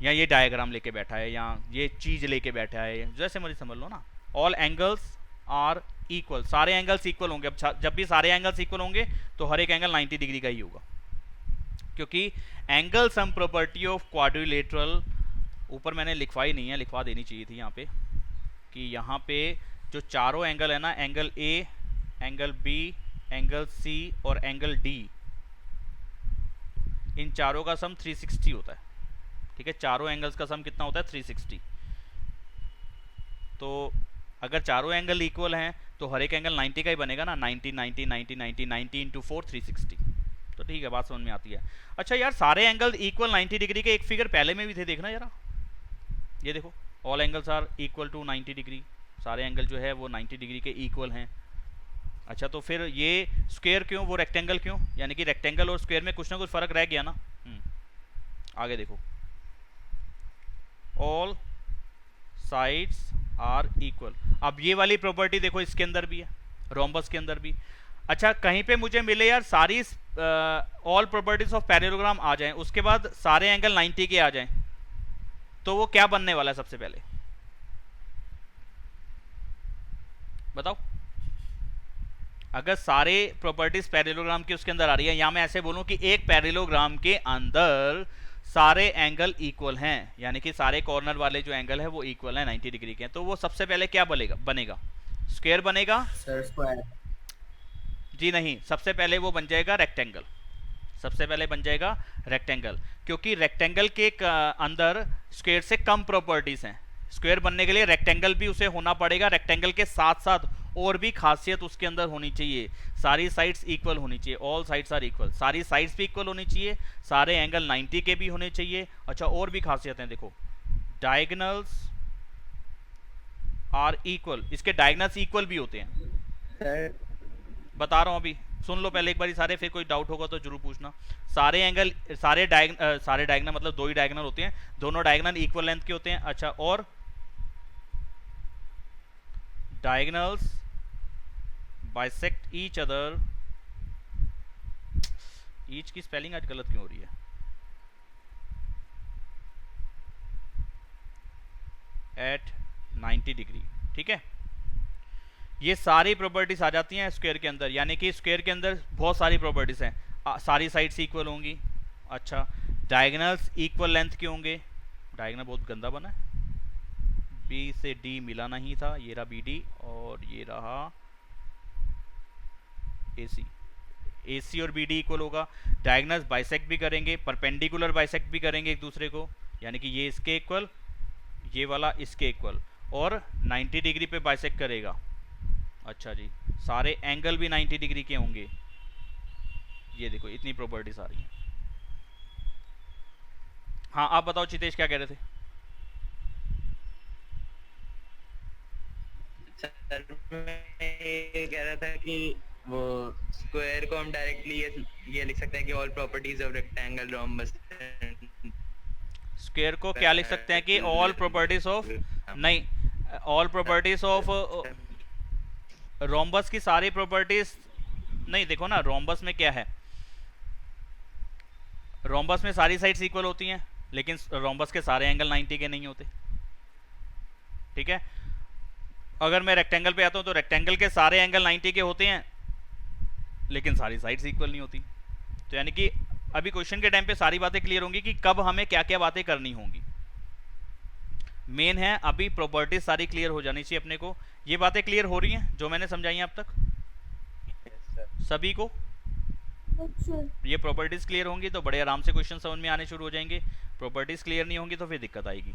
या ये डायग्राम लेके बैठा है, या ये चीज लेके बैठा है, जैसे मर्जी समझ लो ना। ऑल एंगल्स आर इक्वल, सारे एंगल्स इक्वल होंगे। अब जब भी सारे एंगल्स इक्वल होंगे तो हर एक एंगल 90 डिग्री का ही होगा, क्योंकि angle sum property of quadrilateral, ऊपर मैंने लिखवाई नहीं है, लिखवा देनी चाहिए थी यहाँ पे, कि यहाँ पे जो चारों एंगल है ना, angle A, angle B, angle C और एंगल डी, इन चारों का सम 360 होता है। ठीक है, चारों एंगल्स का सम कितना होता है, 360। तो अगर चारों एंगल इक्वल हैं तो हर एक एंगल 90 का ही बनेगा ना, 90 90 90 90 90 इंटू 4 360। तो ठीक है, बात समझ में आती है। अच्छा यार, सारे एंगल इक्वल 90 डिग्री के एक फिगर पहले में भी थे, देखना जरा, ये देखो, all angles are equal to 90 degree, सारे एंगल जो है वो 90 डिग्री के इक्वल हैं। अच्छा तो फिर ये स्क्वायर क्यों, वो रेक्टेंगल क्यों? यानी कि रेक्टेंगल और स्क्वायर में कुछ ना कुछ फर्क रह गया ना। आगे देखो, ऑल साइड्स आर इक्वल। अब ये वाली प्रॉपर्टी देखो, इसके अंदर भी है, रोम्बस के अंदर भी। अच्छा, कहीं पे मुझे मिले यार सारी ऑल प्रॉपर्टीज ऑफ पैरेललोग्राम आ जाएं, उसके बाद सारे एंगल 90 के आ जाएं, तो वो क्या बनने वाला है सबसे पहले बताओ? अगर सारे प्रॉपर्टीज पैरेललोग्राम की उसके अंदर आ रही है, या मैं ऐसे बोलूं कि एक पैरेललोग्राम के अंदर सारे एंगल इक्वल हैं, यानी कि सारे कॉर्नर वाले जो एंगल है वो इक्वल है, 90 डिग्री के हैं, तो वो सबसे पहले क्या बनेगा? स्क्वायर बनेगा सर स्क्वायर। जी नहीं, सबसे पहले वो बन जाएगा रेक्टेंगल, सबसे पहले बन जाएगा रेक्टेंगल, क्योंकि रेक्टेंगल के अंदर स्क्वायर से कम प्रॉपर्टीज हैं। स्क्वायर बनने के लिए रेक्टेंगल भी उसे होना पड़ेगा, रेक्टेंगल के साथ साथ और भी खासियत उसके अंदर होनी चाहिए, सारी साइड्स इक्वल होनी चाहिए, ऑल साइड्स आर इक्वल, सारी साइड्स भी इक्वल होनी चाहिए, सारे एंगल 90 के भी होने चाहिए। अच्छा, और भी खासियत है, देखो, डायगोनल्स आर इक्वल, इसके डायगोनल्स इक्वल भी होते हैं। सर बता रहा हूँ, अभी सुन लो पहले एक बार सारे, फिर कोई डाउट होगा तो जरूर पूछना। सारे एंगल, सारे डायगोनल मतलब दो ही डायगोनल होते हैं, दोनों डायगोनल इक्वल लेंथ के होते हैं। अच्छा, और diagonals bisect each other, each की स्पेलिंग आज गलत क्यों हो रही है? एट 90 डिग्री, ठीक है। ये सारी प्रॉपर्टीज आ जाती हैं स्क्वायर के अंदर, यानी कि स्क्वायर के अंदर बहुत सारी प्रॉपर्टीज हैं, सारी साइड्स इक्वल होंगी। अच्छा, डायगोनल्स इक्वल लेंथ के होंगे, डायगोनल बहुत गंदा बना है, बी से डी मिला नहीं था, ये रहा बी डी और ये रहा ए सी। ए सी और बी डी इक्वल होगा। डायगोनल्स बाइसेक्ट भी करेंगे, परपेंडिकुलर बाइसेक्ट भी करेंगे एक दूसरे को, यानी कि ये इसके इक्वल, ये वाला इसके इक्वल, और 90 डिग्री पे बाइसेक्ट करेगा। अच्छा जी, सारे एंगल भी 90 डिग्री के होंगे। ये देखो इतनी प्रॉपर्टीज आ रही हैं। हाँ आप बताओ चितेश क्या कह रहे थे? सर मैं ये कह रहा था कि वो स्क्वायर को हम डायरेक्टली ये लिख सकते हैं कि all properties of rectangle rhombus. Square को क्या लिख सकते हैं कि ऑल प्रॉपर्टीज ऑफ, नहीं, ऑल प्रॉपर्टीज ऑफ रोम्बस की सारी प्रॉपर्टीज नहीं। देखो ना, रोम्बस में क्या है, रोम्बस में सारी साइड्स इक्वल होती हैं, लेकिन रोम्बस के सारे एंगल 90 के नहीं होते। ठीक है, अगर मैं रेक्टेंगल पे आता हूं तो रेक्टेंगल के सारे एंगल 90 के होते हैं, लेकिन सारी साइड्स इक्वल नहीं होती। तो यानी कि अभी क्वेश्चन के टाइम पे सारी बातें क्लियर होंगी कि कब हमें क्या क्या बातें करनी होंगी। मेन है अभी प्रॉपर्टीज सारी क्लियर हो जानी चाहिए अपने को। ये बातें क्लियर हो रही हैं जो मैंने समझाई हैं अब तक सभी को? अच्छा ये प्रॉपर्टीज क्लियर होंगी तो बड़े आराम से क्वेश्चन समझ में आने शुरू हो जाएंगे। प्रॉपर्टीज क्लियर नहीं होंगी तो फिर दिक्कत आएगी।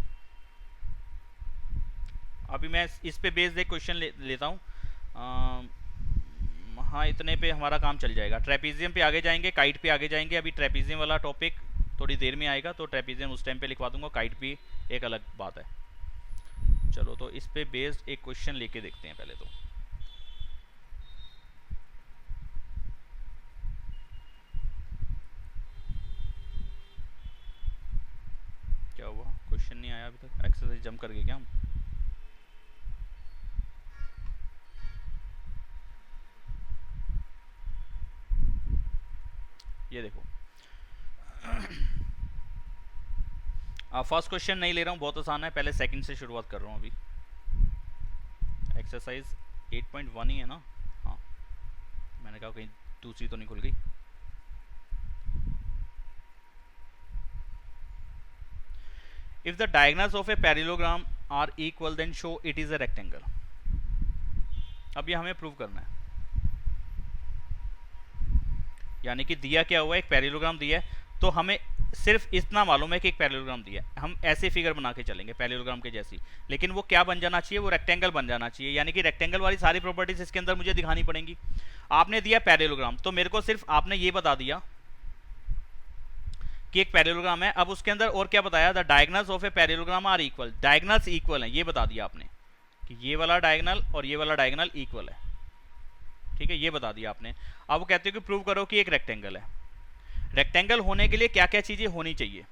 अभी मैं इस पे बेस्ड एक क्वेश्चन लेता हूँ। हाँ इतने पे हमारा काम चल जाएगा। ट्रेपीजियम पे आगे जाएंगे, काइट पे आगे जाएंगे। अभी ट्रेपीजियम वाला टॉपिक थोड़ी देर में आएगा, तो ट्रेपीजियम उस टाइम पे लिखवा दूंगा। काइट भी एक अलग बात है। चलो तो इस पे बेस्ड एक क्वेश्चन लेके देखते हैं पहले तो। क्या हुआ, क्वेश्चन नहीं आया अभी तक? एक्सरसाइज जंप कर गए क्या हम? ये देखो फर्स्ट क्वेश्चन नहीं ले रहा हूँ, बहुत आसान है। पहले सेकंड से शुरुआत कर रहा हूँ। अभी एक्सरसाइज 8.1 ही है ना? हाँ, मैंने कहा कहीं दूसरी तो नहीं खुल गई। If the diagonals of a parallelogram are equal, then show it is a rectangle. अब ये हमें प्रूव करना है। यानी कि दिया क्या हुआ है, एक पैरेललोग्राम दिया है, तो हमें सिर्फ इतना मालूम है कि एक पैरेललोग्राम दिया है। हम ऐसे फिगर बना के चलेंगे पैरेललोग्राम के जैसी, लेकिन वो क्या बन जाना चाहिए, वो रेक्टेंगल बन जाना चाहिए। यानी कि रेक्टेंगल वाली सारी प्रॉपर्टीज इसके अंदर मुझे दिखानी पड़ेंगी। आपने दिया पैरेललोग्राम, तो मेरे को सिर्फ आपने ये बता दिया कि एक पैरेललोग्राम है। अब उसके अंदर और क्या बताया, the diagonals of a parallelogram are equal. Diagonals equal हैं, ये बता दिया आपने कि ये वाला डायगोनल और ये वाला डायगोनल इक्वल है। ठीक है, ये बता दिया आपने। अब वो कहते हो कि प्रूव करो कि एक रेक्टेंगल है। रेक्टेंगल होने के लिए क्या क्या चीजें होनी चाहिए?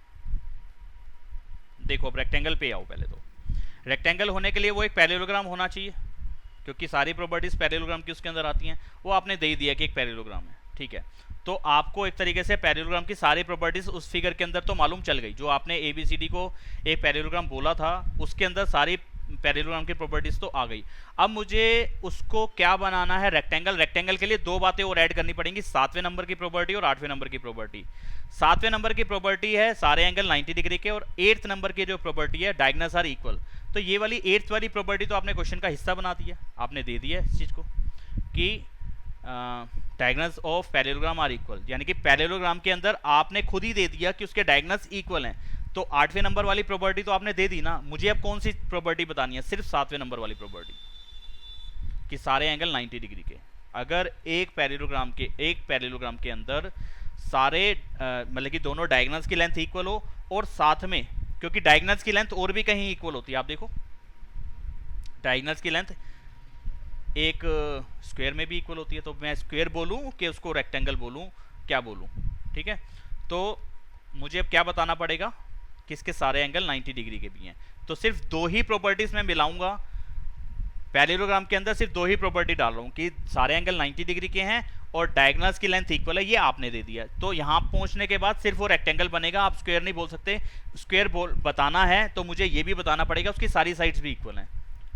देखो अब रेक्टेंगल पे आओ। पहले तो रेक्टेंगल होने के लिए वो एक पैरेललोग्राम होना चाहिए, क्योंकि सारी प्रॉपर्टीज पैरेललोग्राम की उसके अंदर आती हैं। वो आपने दे ही दिया कि एक पैरेललोग्राम है। ठीक है, तो आपको एक तरीके से पैरेललोग्राम की सारी प्रॉपर्टीज उस फिगर के अंदर तो मालूम चल गई। जो आपने एबीसीडी को एक पैरेललोग्राम बोला था, उसके अंदर सारी पैरेललोग्राम की प्रॉपर्टीज तो आ गई। अब मुझे उसको क्या बनाना है, रेक्टेंगल। रेक्टेंगल के लिए दो बातें और ऐड करनी पड़ेंगी, 7वें नंबर की प्रॉपर्टी और 8वें नंबर की प्रॉपर्टी। 7वें नंबर की प्रॉपर्टी है सारे एंगल 90 डिग्री के, और 8th नंबर की जो प्रॉपर्टी है डायगोनल्स आर इक्वल। तो ये वाली 8th वाली प्रॉपर्टी तो आपने क्वेश्चन का हिस्सा बना दिया, आपने दे दिया इस चीज को कि diagonals of parallelogram are equal. यानी कि पैरेललोग्राम के अंदर आपने खुद ही दे दिया कि उसके डायगोनल्स इक्वल हैं। तो 8वें नंबर वाली प्रॉपर्टी तो आपने दे दी ना। मुझे अब कौन सी प्रॉपर्टी बतानी है, सिर्फ 7वें नंबर वाली प्रॉपर्टी कि सारे एंगल 90 डिग्री के। अगर एक पैरेललोग्राम के अंदर सारे मतलब कि दोनों डायगोनल्स की लेंथ इक्वल हो, और साथ में, क्योंकि डायगोनल्स की लेंथ और भी कहीं इक्वल होती है। आप देखो डायगोनल्स की लेंथ एक स्क्वायर में भी इक्वल होती है। तो मैं स्क्वायर बोलूं कि उसको रेक्टेंगल बोलूं, क्या बोलूं? ठीक है, तो मुझे अब क्या बताना पड़ेगा कि इसके सारे एंगल 90 डिग्री के भी हैं। तो सिर्फ दो ही प्रॉपर्टीज मैं मिलाऊंगा पैरेललोग्राम के अंदर। सिर्फ दो ही प्रॉपर्टी डाल रहा हूं कि सारे एंगल 90 डिग्री के हैं और डायगोनल्स की लेंथ इक्वल है। ये आपने दे दिया, तो यहां पहुंचने के बाद सिर्फ वो रेक्टेंगल बनेगा। आप स्क्वायर नहीं बोल सकते। स्क्वायर बताना है तो मुझे ये भी बताना पड़ेगा उसकी सारी साइड्स भी इक्वल हैं।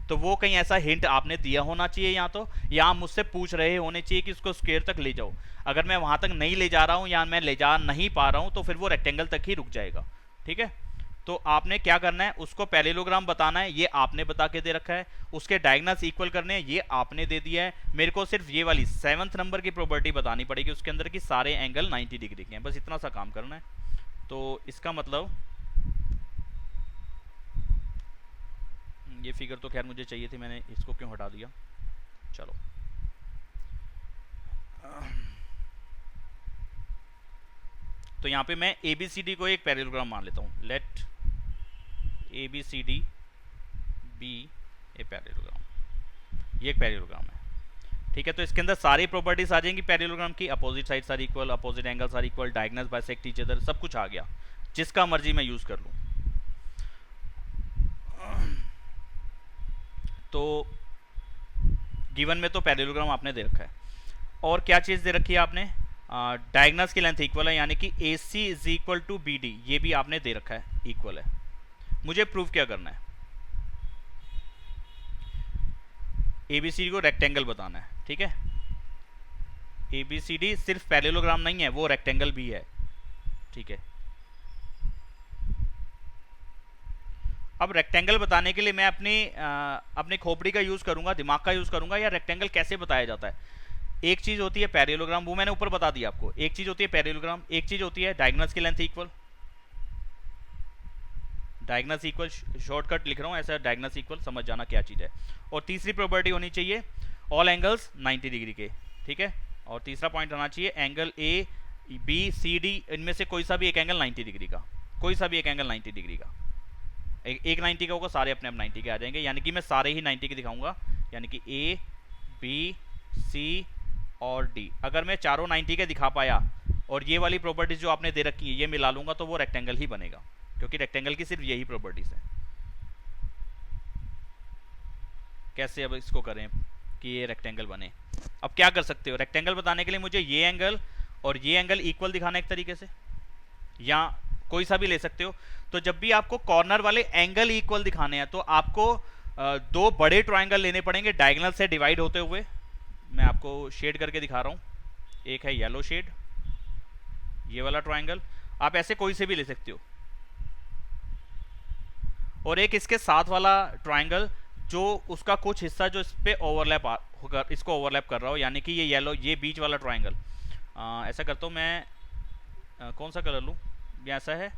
तो वो कहीं ऐसा हिंट आपने दिया होना चाहिए, या तो या आप मुझसे पूछ रहे होने चाहिए कि उसको स्क्वायर तक ले जाओ। अगर मैं वहां तक नहीं ले जा रहा हूं या मैं ले जा नहीं पा रहा हूं, तो फिर वो रेक्टेंगल तक ही रुक जाएगा। ठीक है, तो आपने क्या करना है, उसको पैरेललोग्राम बताना है, ये आपने बता के दे रखा है, उसके डायगोनल्स इक्वल करने हैं, ये आपने दे दिया है। मेरे को सिर्फ ये वाली 7th नंबर की प्रॉपर्टी बतानी पड़ेगी उसके अंदर कि सारे एंगल 90 डिग्री के हैं, बस इतना सा काम करना है। तो इसका मतलब ये फिगर तो खैर मुझे चाहिए थी, मैंने इसको क्यों हटा दिया, चलो। तो यहाँ पे मैं ABCD को एक पैरेललोग्राम मान लेता हूँ, let ABCD be a parallelogram, ये एक पैरेललोग्राम है, ठीक है। तो इसके अंदर सारी प्रॉपर्टीज आ जाएंगी पैरेललोग्राम की, opposite sides are equal, opposite angles are equal, diagonals bisect each other, सब कुछ आ गया, जिसका मर्जी मैं यूज कर लूँ। तो गिवन में तो पैरेललोग्राम आपने दे रखा है, और क्या चीज़ दे रखी है आपने, डायगोनल्स की लेंथ इक्वल है, यानी कि AC is equal to BD, ये भी आपने दे रखा है, इक्वल है। मुझे प्रूव क्या करना है, ABCD को रेक्टेंगल बताना है, ठीक है। ABCD सिर्फ पैरेललोग्राम नहीं है, वो रेक्टेंगल भी है, ठीक है। अब रेक्टेंगल बताने के लिए मैं अपनी खोपड़ी का यूज करूंगा, दिमाग का यूज करूंगा, या रेक्टेंगल कैसे बताया जाता है। एक चीज होती है पैरेललोग्राम, वो मैंने ऊपर बता दिया आपको, एक चीज होती है पैरेललोग्राम, एक चीज होती है डायगोनल्स की length equal, diagonals equal shortcut लिख रहा हूं ऐसा, डायगोनल्स इक्वल समझ जाना क्या चीज है। और तीसरी प्रॉपर्टी होनी चाहिए ऑल एंगल्स 90 डिग्री के, ठीक है। और तीसरा पॉइंट होना चाहिए एंगल ABCD, इनमें से कोई सा भी एक एंगल 90 डिग्री का, कोई सा भी एक एंगल 90 डिग्री का, एक 90 का होगा, सारे अपने आप 90 के आ जाएंगे, यानी कि मैं सारे ही 90 के दिखाऊंगा, यानी कि A B C और D। अगर मैं चारों 90 के दिखा पाया और ये वाली प्रॉपर्टीज जो आपने दे रखी है ये मिला लूंगा, तो वो रेक्टेंगल ही बनेगा, क्योंकि रेक्टेंगल की सिर्फ यही प्रॉपर्टीज है। कैसे अब इसको करें कि ये रेक्टेंगल बने। अब क्या कर सकते हो, रेक्टेंगल बताने के लिए मुझे ये एंगल और ये एंगल इक्वल दिखाना एक तरीके से, या कोई सा भी ले सकते हो। तो जब भी आपको कॉर्नर वाले एंगल इक्वल दिखाने हैं तो आपको दो बड़े ट्रायंगल लेने पड़ेंगे डायगोनल से डिवाइड होते हुए। मैं आपको शेड करके दिखा रहा हूं, एक है येलो शेड, ये वाला ट्रायंगल, आप ऐसे कोई से भी ले सकते हो, और एक इसके साथ वाला ट्रायंगल जो उसका कुछ हिस्सा जो इस पे ओवरलैप होकर इसको ओवरलैप कर रहा हो, यानी कि ये येलो, ये बीच वाला ट्रायंगल। ऐसा करता हूँ मैं, कौन सा कलर लूँ, ये ऐसा है,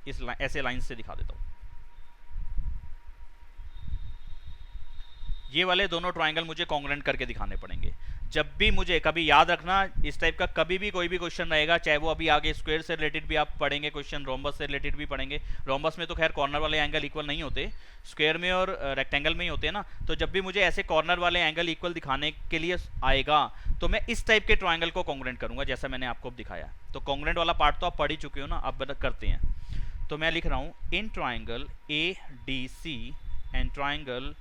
इस ऐसे लाइन से दिखा देता हूँ। ये वाले दोनों ट्रायंगल मुझे कॉन्ग्रुएंट करके दिखाने पड़ेंगे। जब भी मुझे, कभी याद रखना, इस टाइप का कभी भी कोई भी क्वेश्चन रहेगा, चाहे वो अभी आगे स्क्वायर से रिलेटेड भी आप पढ़ेंगे क्वेश्चन, रोम्बस से रिलेटेड भी पढ़ेंगे। रोम्बस में तो खैर कॉर्नर वाले एंगल इक्वल नहीं होते, स्क्वायर में और रेक्टेंगल में ही होते हैं ना। तो जब भी मुझे ऐसे कॉर्नर वाले एंगल इक्वल दिखाने के लिए आएगा तो मैं इस टाइप के ट्रायंगल को कॉन्ग्रुएंट करूंगा, जैसा मैंने आपको दिखाया। तो कॉन्ग्रुएंट वाला पार्ट तो आप पढ़ ही चुके हो ना, अब करते हैं। तो मैं लिख रहा हूँ in triangle ADC and triangle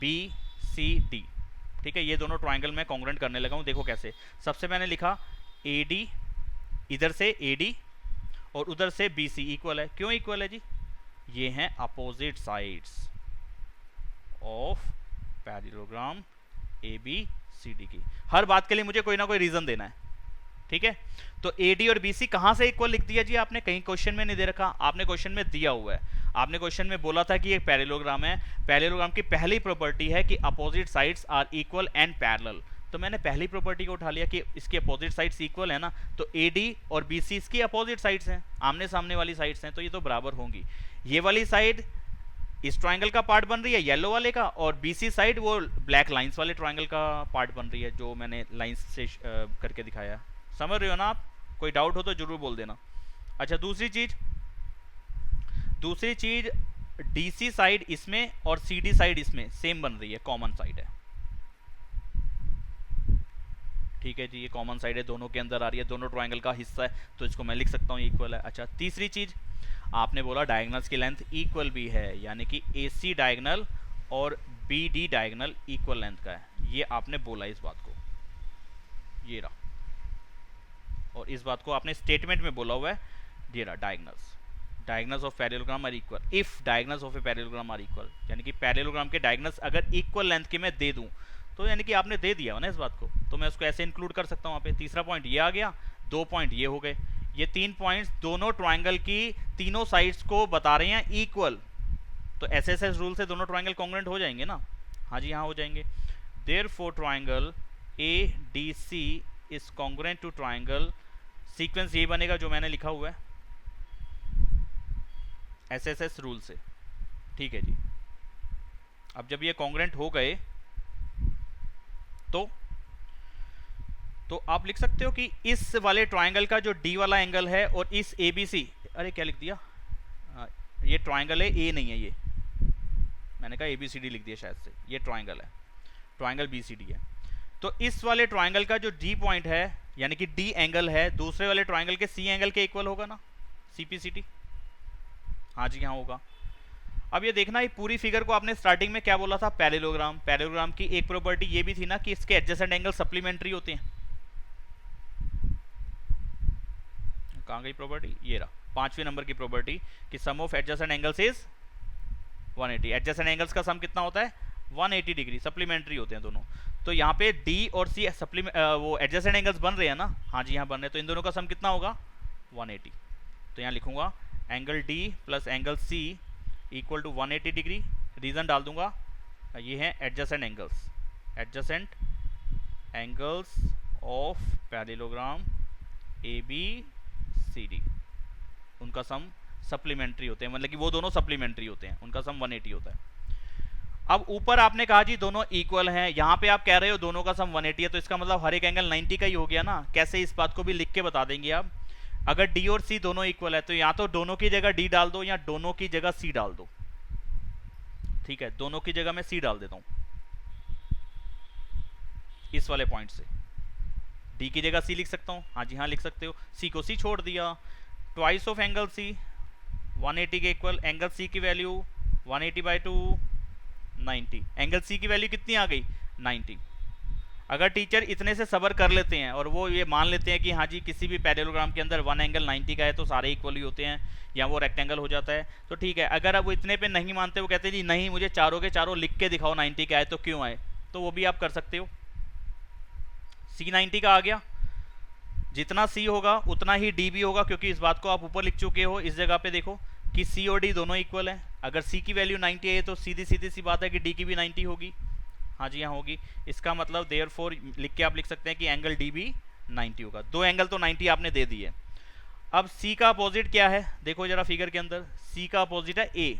BCD, ठीक है। ये दोनों ट्रायंगल मैं कॉन्ग्रुएंट करने लगा हूं, देखो कैसे। सबसे मैंने लिखा AD, इधर से AD और उधर से BC इक्वल है। क्यों इक्वल है जी, ये हैं opposite sides of parallelogram ABCD की। हर बात के लिए मुझे कोई ना कोई रीजन देना है, ठीक है। तो AD और BC कहां से इक्वल लिख दिया जी आपने, कहीं क्वेश्चन में नहीं दे रखा, आपने क्वेश्चन में दिया हुआ है। आपने क्वेश्चन में बोला था कि ये पैरेललोग्राम है, पैरेललोग्राम की पहली प्रॉपर्टी है कि opposite sides are equal and parallel. तो मैंने पहली प्रॉपर्टी को उठा लिया कि इसकी अपोजिट साइड्स इक्वल है ना, तो AD और BC इसकी अपोजिट साइड्स हैं, आमने सामने वाली साइड्स हैं, तो ये तो बराबर होंगी। ये वाली साइड इस ट्रायंगल का पार्ट बन रही है येलो वाले का, और BC साइड वो ब्लैक लाइंस वाले ट्रायंगल का पार्ट बन रही है, जो मैंने लाइंस से करके दिखाया। समझ रहे हो ना आप, कोई डाउट हो तो जरूर बोल देना। अच्छा, दूसरी चीज DC साइड इसमें और CD साइड इसमें सेम बन रही है, कॉमन साइड है, ठीक है जी। ये कॉमन साइड है, दोनों के अंदर आ रही है, दोनों ट्रायंगल का हिस्सा है, तो इसको मैं लिख सकता हूँ इक्वल है। अच्छा, तीसरी चीज आपने बोला डायगोनल्स की लेंथ इक्वल भी है, यानी कि AC डायगोनल और BD डायगोनल इक्वल लेंथ का है, ये आपने बोला इस बात को, ये रहा। और इस बात को आपने स्टेटमेंट में बोला हुआ है, ये रहा diagonals of parallelogram are equal if diagonals of a parallelogram are equal, यानी कि पैरेललोग्राम के डायगोनल्स अगर इक्वल लेंथ के मैं दे दूं, तो यानी कि आपने दे दिया ना इस बात को, तो मैं उसको ऐसे इंक्लूड कर सकता हूं वहां पे। तीसरा पॉइंट ये आ गया, 2 पॉइंट ये हो गए, ये 3 पॉइंट्स दोनों ट्रायंगल की तीनों साइड्स को बता रहे हैं इक्वल, तो एसएसएस रूल से दोनों ट्रायंगल कॉन्ग्रुएंट हो जाएंगे ना। हाँ जी हाँ हो जाएंगे। Therefore triangle A D C is congruent to triangle, sequence ये बनेगा जो मैंने लिखा हुआ है एसएसएस रूल से। ठीक है जी। अब जब ये कॉन्ग्रुएंट हो गए तो आप लिख सकते हो कि इस वाले ट्रायंगल का जो डी वाला एंगल है और इस एबीसी, अरे क्या लिख दिया, ये ट्रायंगल है, ए नहीं है, ये मैंने कहा एबीसीडी लिख दिया शायद से, ये ट्रायंगल है, ट्रायंगल बीसीडी है। तो इस वाले ट्रायंगल का जो डी पॉइंट है यानी कि डी एंगल है दूसरे वाले ट्रायंगल के सी एंगल के इक्वल होगा ना, सीपीसीटी। हाँ जी हाँ होगा। अब ये देखना, ये पूरी फिगर को आपने स्टार्टिंग में क्या बोला था, पैरेललोग्राम। पैरेललोग्राम की एक प्रॉपर्टी ये भी थी ना कि इसके एडजेसेंट एंगल सप्लीमेंट्री होते हैं। कहाँ गई प्रॉपर्टी, ये रहा 5वें नंबर की प्रॉपर्टी कि sum of adjacent angles is 180। Adjacent angles का सम कितना होता है, 180 डिग्री, सप्लीमेंट्री होते हैं दोनों। तो यहाँ पे डी और सी वो एडजेसेंट एंगल्स बन रहे हैं ना, हाँ जी यहाँ बन रहे हैं, तो इन दोनों का सम कितना होगा 180। तो यहाँ लिखूंगा angle D plus angle C equal to 180 degree. Reason डाल दूंगा, ये है adjacent angles, adjacent angles of parallelogram A B C D, उनका सम सप्लीमेंट्री होते हैं, मतलब कि वो दोनों सप्लीमेंट्री होते हैं, उनका सम 180 होता है। अब ऊपर आपने कहा जी दोनों इक्वल हैं, यहाँ पे आप कह रहे हो दोनों का सम 180 है, तो इसका मतलब हर एक एंगल 90 का ही हो गया ना। कैसे, इस बात को भी लिख के बता देंगे आप। अगर डी और सी दोनों इक्वल है तो या तो दोनों की जगह डी डाल दो या दोनों की जगह सी डाल दो। ठीक है, दोनों की जगह मैं सी डाल देता हूं इस वाले पॉइंट से, डी की जगह सी लिख सकता हूं, हाँ जी हाँ लिख सकते हो। सी को सी छोड़ दिया, ट्वाइस ऑफ एंगल सी 180 के इक्वल, एंगल सी की वैल्यू 180/2 90, एंगल सी की वैल्यू कितनी आ गई 90। अगर टीचर इतने से सबर कर लेते हैं और वो ये मान लेते हैं कि हाँ जी किसी भी पैरेललोग्राम के अंदर वन एंगल 90 का है तो सारे इक्वल ही होते हैं या वो रेक्टेंगल हो जाता है, तो ठीक है। अगर अब वो इतने पे नहीं मानते, वो कहते हैं जी नहीं मुझे चारों के चारों लिख के दिखाओ 90 का है तो क्यों आए, तो वो भी आप कर सकते हो। सी 90 का आ गया, जितना सी होगा उतना ही डी भी होगा, क्योंकि इस बात को आप ऊपर लिख चुके हो। इस जगह पे देखो कि सी और डी दोनों इक्वल हैं। अगर सी की वैल्यू 90 है तो सीधी सीधी सी बात है कि डी की भी 90 होगी। हाँ जी यहाँ होगी। इसका मतलब देयरफॉर लिख के आप लिख सकते हैं कि एंगल डी भी 90 होगा। दो एंगल तो 90 आपने दे दिए। अब सी का अपोजिट क्या है, देखो जरा फिगर के अंदर, सी का अपोजिट है ए,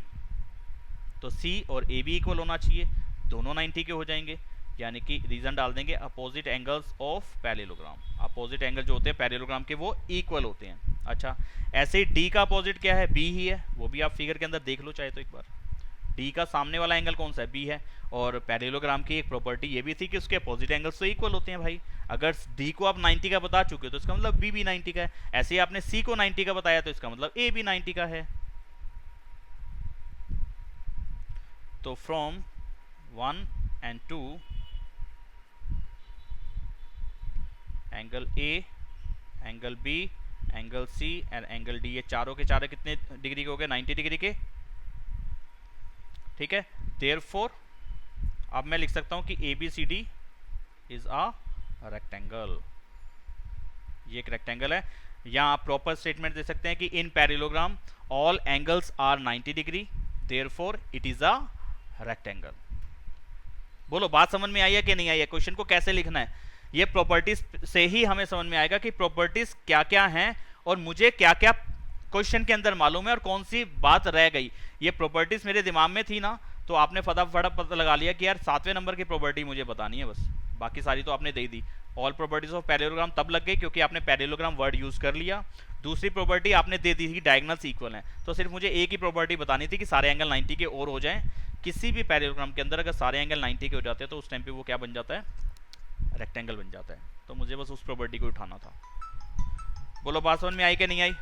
तो सी और ए भी इक्वल होना चाहिए, दोनों 90 के हो जाएंगे, यानी कि रीजन डाल देंगे opposite angles of parallelogram. Opposite angle जो होते हैं पैरेललोग्राम के वो इक्वल होते हैं। अच्छा, ऐसे ही डी का अपोजिट क्या है, बी ही है, वो भी आप फिगर के अंदर देख लो चाहे तो एक बार। डी का सामने वाला एंगल कौन सा है, बी है। और पैरेललोग्राम की एक प्रॉपर्टी ये भी थी कि उसके अपोजिट एंगल्स तो इक्वल होते हैं भाई। अगर डी को आप 90 का बता चुके हो तो इसका मतलब बी भी 90 का है। ऐसे ही आपने सी को 90 का बताया तो इसका मतलब ए भी 90 का है। तो from 1 and 2 angle A, angle B, angle C and angle D, ये चारों के चारों कितने डिग्री के हो गए, 90 डिग्री के। ठीक है, देयरफॉर अब मैं लिख सकता हूं कि A B C D is a rectangle. ये एक रेक्टेंगल है। यहां आप प्रॉपर स्टेटमेंट दे सकते हैं कि in parallelogram all angles are 90 degree, therefore it is a rectangle. बोलो बात समझ में आई है कि नहीं आई है, क्वेश्चन को कैसे लिखना है। ये प्रॉपर्टीज से ही हमें समझ में आएगा कि प्रॉपर्टीज क्या क्या हैं और मुझे क्या क्या क्वेश्चन के अंदर मालूम है और कौन सी बात रह गई। ये प्रॉपर्टीज मेरे दिमाग में थी ना, तो आपने फटाफट पता लगा लिया कि यार 7वें नंबर की प्रॉपर्टी मुझे बतानी है बस, बाकी सारी तो आपने दे दी। ऑल प्रॉपर्टीज ऑफ पैरेललोग्राम तब लग गई क्योंकि आपने पैरेललोग्राम वर्ड यूज कर लिया। दूसरी प्रॉपर्टी आपने दे दी थी डायगोनल्स इक्वल हैं, तो सिर्फ मुझे एक ही प्रॉपर्टी बतानी थी कि सारे एंगल 90 के और हो जाएं। किसी भी पैरेललोग्राम के अंदर अगर सारे एंगल 90 के हो जाते हैं तो उस टाइम पे वो क्या बन जाता है, रेक्टेंगल बन जाता है। तो मुझे बस उस प्रॉपर्टी को उठाना था। बोलो बात समझ में आई कि नहीं आई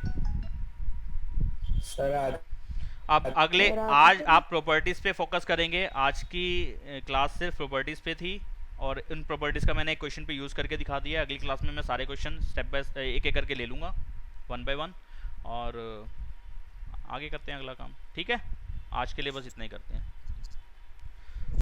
सर? अब अगले आज आप प्रॉपर्टीज पे फोकस करेंगे। आज की क्लास सिर्फ प्रॉपर्टीज पे थी और इन प्रॉपर्टीज का मैंने एक क्वेश्चन पे यूज करके दिखा दिया। अगली क्लास में मैं सारे क्वेश्चन स्टेप बाय एक एक करके ले लूँगा 1 by 1 और आगे करते हैं अगला काम। ठीक है, आज के लिए बस इतना ही करते हैं।